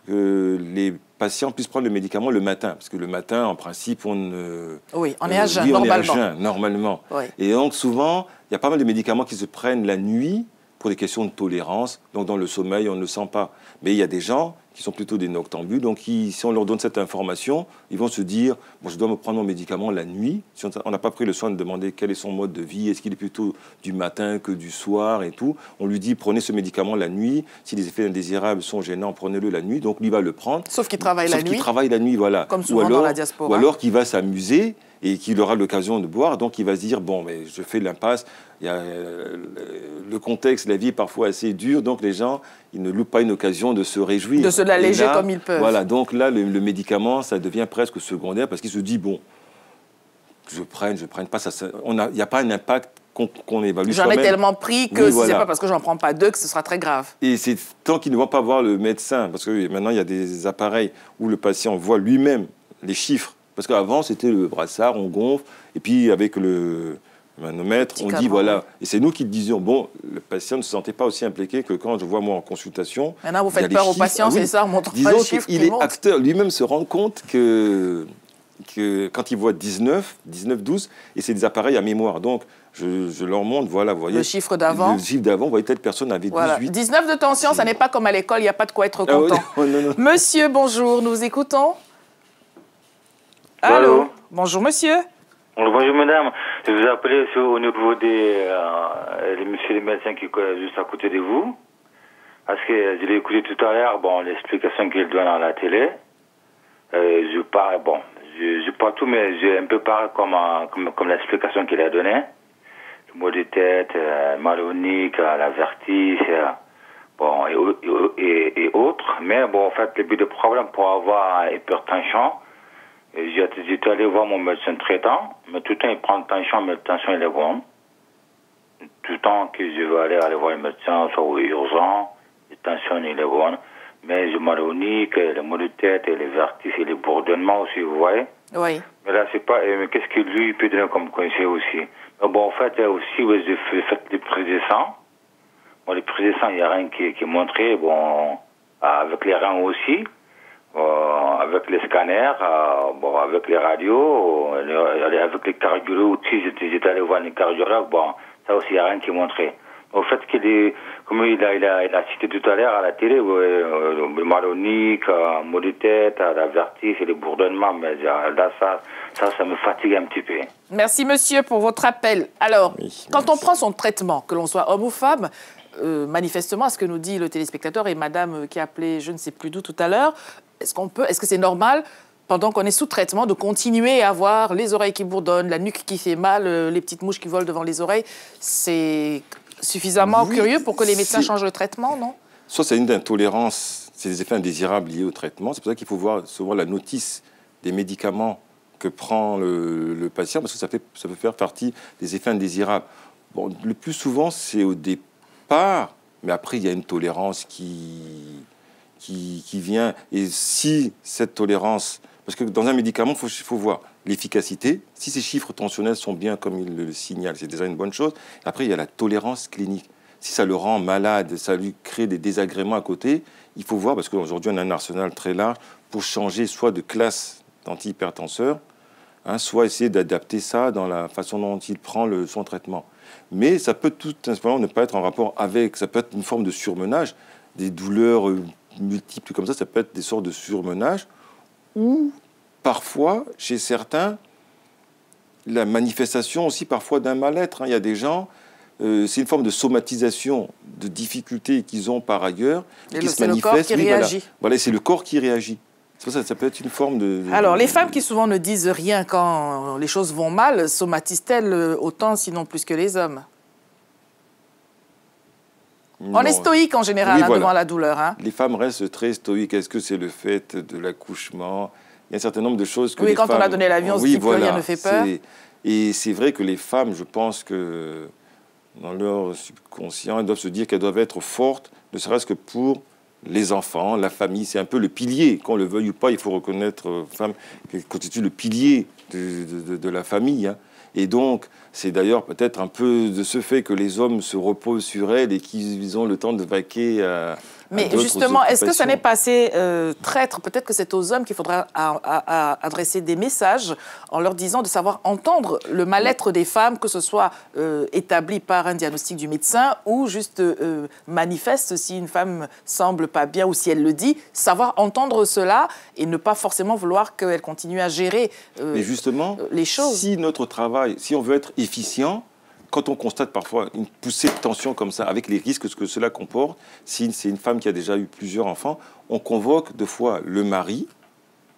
que les patients puissent prendre le médicament le matin. Parce que le matin, en principe, Oui, on est à jeun, normalement. On est à jeun, normalement. Oui. Et donc, souvent, il y a pas mal de médicaments qui se prennent la nuit pour des questions de tolérance. Donc, dans le sommeil, on ne le sent pas. Mais il y a des gens qui sont plutôt des noctambules. Donc, si on leur donne cette information, ils vont se dire, bon, je dois me prendre mon médicament la nuit. Si on n'a pas pris le soin de demander quel est son mode de vie, est-ce qu'il est plutôt du matin que du soir et tout. On lui dit, prenez ce médicament la nuit. Si les effets indésirables sont gênants, prenez-le la nuit. Donc, lui va le prendre. Sauf qu'il travaille la nuit. Sauf qu'il travaille la nuit, voilà. Comme souvent dans la diaspora. Ou alors qu'il va s'amuser et qu'il aura l'occasion de boire. Donc, il va se dire, bon, mais je fais l'impasse. Il y a le contexte, la vie est parfois assez dure, donc les gens, ils ne loupent pas une occasion de se réjouir. De se l'alléger comme ils peuvent. Voilà, donc là, le médicament, ça devient presque secondaire parce qu'il se dit, bon, je prenne pas, il n'y a pas un impact qu'on évalue J'en ai tellement pris que oui, c'est pas parce que j'en prends pas 2 que ce sera très grave. Et c'est tant qu'ils ne vont pas voir le médecin, parce que maintenant, il y a des appareils où le patient voit lui-même les chiffres. Parce qu'avant, c'était le brassard, on gonfle, et puis avec le manomètre, on dit voilà. Et c'est nous qui le disions. Bon, le patient ne se sentait pas aussi impliqué que quand je vois moi en consultation. Maintenant, vous faites peur aux patients, c'est ça, on montre pas les chiffres. Il est acteur, lui-même se rend compte que quand il voit 19, 12, et c'est des appareils à mémoire. Donc, je leur montre, voilà, vous voyez. Le chiffre d'avant. Le chiffre d'avant, vous voyez, telle personne avait 18. 19 de tension, ça n'est pas comme à l'école, il n'y a pas de quoi être content. Non. Monsieur, bonjour, nous écoutons. Allô. Bonjour, monsieur. Bonjour, madame. Je vous appelais au niveau des monsieur les médecins qui sont juste à côté de vous. Parce que je l'ai écouté tout à l'heure, bon, l'explication qu'il donne à la télé. Je parle tout, mais j'ai un peu parlé comme l'explication qu'il a donnée. Le mot de tête, malonique, la vertige, bon, et autres. Mais bon, en fait, le but de problème pour avoir hypertension, j'étais allé voir mon médecin traitant, mais tout le temps il prend tension, mais la tension il est bonne. Tout le temps que je veux aller voir le médecin, soit urgent, la tension il est bonne. Mais je malonique, le maux de tête, les vertiges et les bourdonnements aussi, vous voyez. Oui. Mais là, c'est pas. Mais qu'est-ce que lui peut donner comme conseil aussi? Mais bon, en fait, aussi, j'ai fait des prises de sang. Bon, les prises de sang, il n'y a rien qui est montré. Bon, avec les reins aussi. Avec les scanners, bon, avec les radios, avec les cardiologues aussi, j'étais allé voir les cardiologues, bon, ça aussi, il n'y a rien qui est montré. Au fait comme il a cité tout à l'heure à la télé, le malonique, maux de tête, la vertige et les bourdonnements, mais là, ça me fatigue un petit peu. Merci, monsieur, pour votre appel. Alors, quand on prend son traitement, que l'on soit homme ou femme, manifestement, ce que nous dit le téléspectateur et madame qui a appelé je ne sais plus d'où tout à l'heure, est-ce que c'est normal, pendant qu'on est sous traitement, de continuer à avoir les oreilles qui bourdonnent, la nuque qui fait mal, les petites mouches qui volent devant les oreilles? C'est suffisamment curieux pour que les médecins changent le traitement, non? Soit c'est une intolérance, c'est des effets indésirables liés au traitement. C'est pour ça qu'il faut voir souvent la notice des médicaments que prend le patient, parce que ça peut faire partie des effets indésirables. Bon, le plus souvent, c'est au départ, mais après, il y a une tolérance qui vient. Et si cette tolérance... Parce que dans un médicament, il faut voir l'efficacité. Si ces chiffres tensionnels sont bien comme il le signale, c'est déjà une bonne chose. Après, il y a la tolérance clinique. Si ça le rend malade, ça lui crée des désagréments à côté, il faut voir, parce qu'aujourd'hui, on a un arsenal très large pour changer soit de classe d'antihypertenseur, hein, soit essayer d'adapter ça dans la façon dont il prend son traitement. Mais ça peut tout simplement ne pas être en rapport avec, ça peut être une forme de surmenage, des douleurs multiples comme ça peut être des sortes de surmenage, ou parfois, chez certains, la manifestation aussi parfois d'un mal-être. Hein. Il y a des gens, c'est une forme de somatisation de difficultés qu'ils ont par ailleurs, qui se manifeste. C'est le corps qui réagit. Voilà, c'est le corps qui réagit. Ça peut être une forme de... Alors, les femmes qui souvent ne disent rien quand les choses vont mal, somatisent-elles autant, sinon plus que les hommes? On est stoïque en général devant la douleur. Hein. Les femmes restent très stoïques. Est-ce que c'est le fait de l'accouchement? Il y a un certain nombre de choses que les femmes... quand on a donné l'avion, on se dit que rien ne fait peur. Et c'est vrai que les femmes, je pense que dans leur subconscient, elles doivent se dire qu'elles doivent être fortes, ne serait-ce que pour les enfants, la famille. C'est un peu le pilier. Qu'on le veuille ou pas, il faut reconnaître femme qui constitue le pilier de la famille. Hein. Et donc, c'est d'ailleurs peut-être un peu de ce fait que les hommes se reposent sur elles et qu'ils ont le temps de vaquer à mais justement, est-ce que ça n'est pas assez traître? Peut-être que c'est aux hommes qu'il faudra adresser des messages en leur disant de savoir entendre le mal-être des femmes, que ce soit établi par un diagnostic du médecin ou juste manifeste si une femme semble pas bien ou si elle le dit, savoir entendre cela et ne pas forcément vouloir qu'elle continue à gérer mais justement, les choses. Si notre travail, si on veut être efficient, quand on constate parfois une poussée de tension comme ça, avec les risques que cela comporte, si c'est une femme qui a déjà eu plusieurs enfants, on convoque deux fois le mari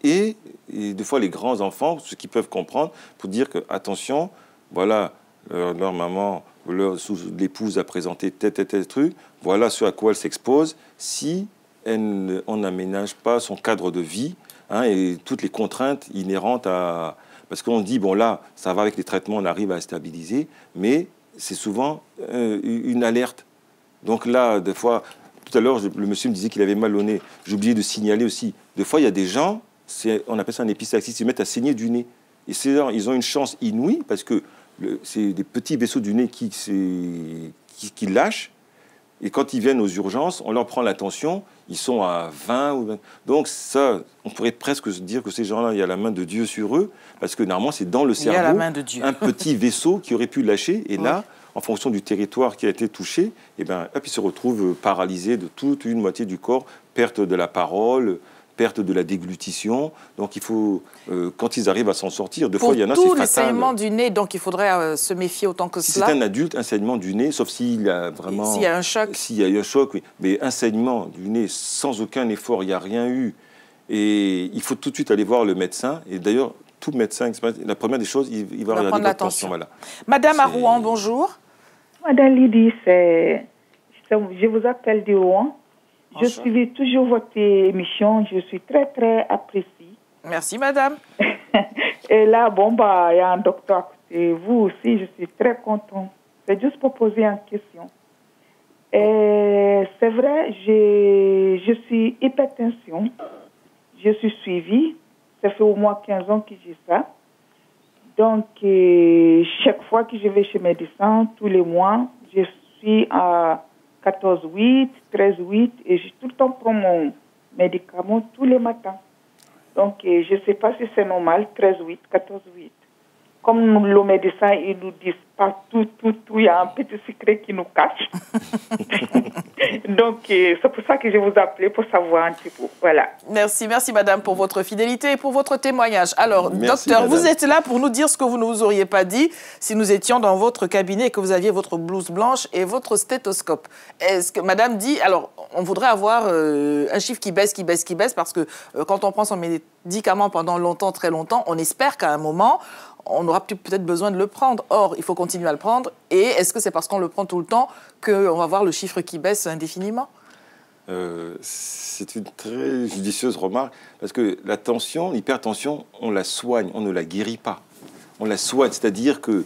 et deux fois les grands-enfants, ceux qui peuvent comprendre, pour dire que, attention, voilà, leur maman, l'épouse a présenté tel truc, voilà ce à quoi elle s'expose, si on n'aménage pas son cadre de vie, hein, et toutes les contraintes inhérentes à... Parce qu'on dit, bon là, ça va avec les traitements, on arrive à stabiliser, mais c'est souvent une alerte. Donc là, des fois, tout à l'heure, le monsieur me disait qu'il avait mal au nez. J'ai oublié de signaler aussi. Des fois, il y a des gens, on appelle ça un épistaxie, ils se mettent à saigner du nez. Et ils ont une chance inouïe, parce que c'est des petits vaisseaux du nez qui lâchent. Et quand ils viennent aux urgences, on leur prend la tension, ils sont à 20 ou 20. Donc ça, on pourrait presque se dire que ces gens-là, il y a la main de Dieu sur eux, parce que normalement, c'est dans le cerveau un petit vaisseau qui aurait pu lâcher. Et là, en fonction du territoire qui a été touché, eh ben, hop, ils se retrouvent paralysés de toute une moitié du corps, perte de la parole, perte de la déglutition. Donc il faut, quand ils arrivent à s'en sortir, deux fois, il y en a, c'est fatal. Pour tous les saignements du nez, donc il faudrait se méfier autant que cela. Si c'est un adulte, un saignement du nez, sauf s'il a vraiment... S'il y a un choc. S'il y a eu un choc, oui. Mais un saignement du nez sans aucun effort, il n'y a rien eu. Et il faut tout de suite aller voir le médecin. Et d'ailleurs, tout médecin, la première des choses, il va regarder votre tension. Voilà. Madame à Rouen, bonjour. Madame Lydie, je vous appelle de Rouen. Je suivais toujours votre émission, je suis très, très appréciée. Merci, madame. Et là, il y a un docteur et vous aussi, je suis très contente. C'est juste pour poser une question. C'est vrai, je suis hypertension. Je suis suivie. Ça fait au moins 15 ans que j'ai ça. Donc, chaque fois que je vais chez le médecin, tous les mois, je suis à 14,8, 13,8 et j'ai tout le temps prends mon médicament tous les matins. Donc, je ne sais pas si c'est normal, 13,8, 14,8. Comme le médecin, il nous dit pas tout, il y a un petit secret qui nous cache. Donc, c'est pour ça que je vous appelais pour savoir un petit peu. Voilà. Merci madame pour votre fidélité et pour votre témoignage. Alors, merci, docteur, madame. vous êtes là pour nous dire ce que vous ne nous auriez pas dit si nous étions dans votre cabinet et que vous aviez votre blouse blanche et votre stéthoscope. Est-ce que madame dit, alors, on voudrait avoir un chiffre qui baisse parce que quand on prend son médicament pendant longtemps, très longtemps, on espère qu'à un moment, on aura peut-être besoin de le prendre. Or, il faut continuer à le prendre. Et est-ce que c'est parce qu'on le prend tout le temps qu'on va voir le chiffre qui baisse indéfiniment? C'est une très judicieuse remarque, parce que la tension, l'hypertension, on la soigne, on ne la guérit pas. On la soigne, c'est-à-dire que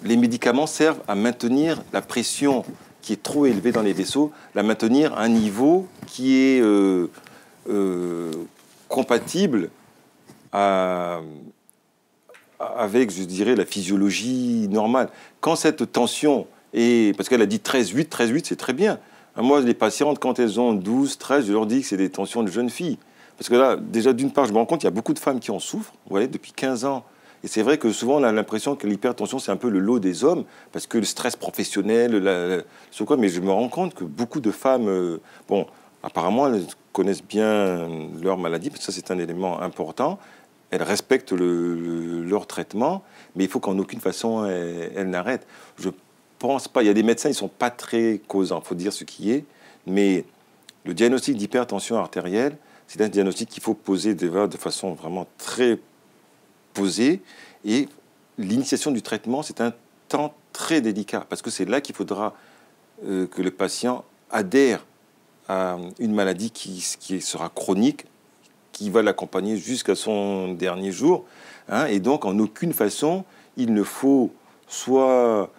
les médicaments servent à maintenir la pression qui est trop élevée dans les vaisseaux, la maintenir à un niveau qui est compatible avec, je dirais, la physiologie normale. Quand cette tension est... Parce qu'elle a dit 13,8, 13,8, c'est très bien. Moi, les patientes, quand elles ont 12, 13, je leur dis que c'est des tensions de jeunes filles. Parce que là, déjà, d'une part, je me rends compte qu'il y a beaucoup de femmes qui en souffrent, vous voyez, depuis 15 ans. Et c'est vrai que souvent, on a l'impression que l'hypertension, c'est un peu le lot des hommes, parce que le stress professionnel, mais je me rends compte que beaucoup de femmes, bon, apparemment, elles connaissent bien leur maladie, parce que ça, c'est un élément important. Elles respectent leur traitement, mais il faut qu'en aucune façon, elles n'arrêtent. Je pense pas, il y a des médecins, ils ne sont pas très causants, il faut dire ce qui est, mais le diagnostic d'hypertension artérielle, c'est un diagnostic qu'il faut poser de façon vraiment très posée. Et l'initiation du traitement, c'est un temps très délicat, parce que c'est là qu'il faudra que le patient adhère à une maladie qui sera chronique, qui va l'accompagner jusqu'à son dernier jour. Hein, et donc, en aucune façon, il ne faut soit...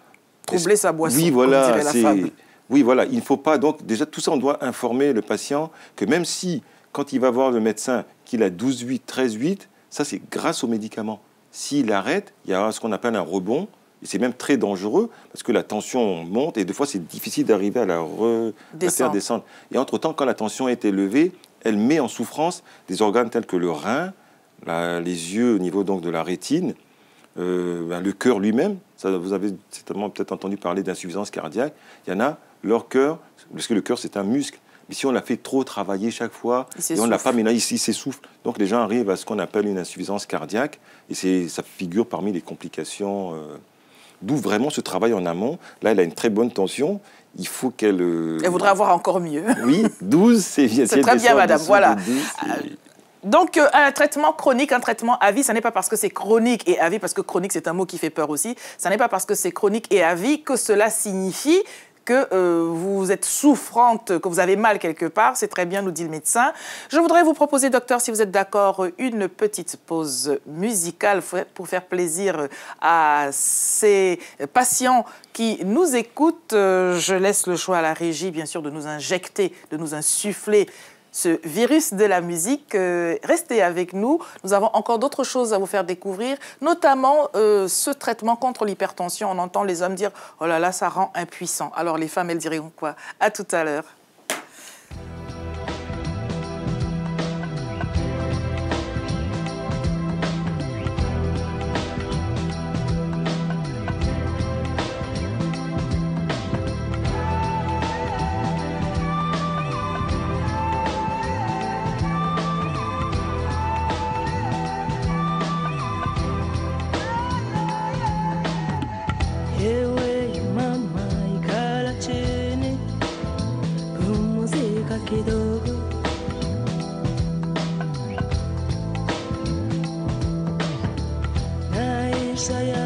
troubler sa boisson, oui, voilà, comme dirait la fable. Oui, voilà, il ne faut pas... Donc, déjà, tout ça, on doit informer le patient que même si, quand il va voir le médecin, qu'il a 12,8, 13,8, ça, c'est grâce aux médicaments. S'il arrête, il y a ce qu'on appelle un rebond, et c'est même très dangereux, parce que la tension monte, et des fois, c'est difficile d'arriver à la faire descendre. Et entre-temps, quand la tension est élevée, elle met en souffrance des organes tels que le rein, les yeux au niveau donc de la rétine, le cœur lui-même. Ça, vous avez certainement peut-être entendu parler d'insuffisance cardiaque. Il y en a, leur cœur, parce que le cœur, c'est un muscle. Mais si on l'a fait trop travailler chaque fois, et on ne l'a pas, mais là, ici, il s'essouffle. Donc les gens arrivent à ce qu'on appelle une insuffisance cardiaque, et ça figure parmi les complications. D'où vraiment ce travail en amont. Là, elle a une très bonne tension. Il faut qu'elle... Elle voudrait avoir encore mieux. Oui, 12, c'est bien. C'est très bien, madame. Voilà. 12, donc, un traitement chronique, un traitement à vie, ça n'est pas parce que c'est chronique et à vie, parce que chronique, c'est un mot qui fait peur aussi, ça n'est pas parce que c'est chronique et à vie que cela signifie que vous êtes souffrante, que vous avez mal quelque part. C'est très bien, nous dit le médecin. Je voudrais vous proposer, docteur, si vous êtes d'accord, une petite pause musicale pour faire plaisir à ces patients qui nous écoutent. Je laisse le choix à la régie, bien sûr, de nous injecter, de nous insuffler ce virus de la musique. Restez avec nous. Nous avons encore d'autres choses à vous faire découvrir, notamment ce traitement contre l'hypertension. On entend les hommes dire « Oh là là, ça rend impuissant ». Alors les femmes, elles diront quoi? À tout à l'heure. Saya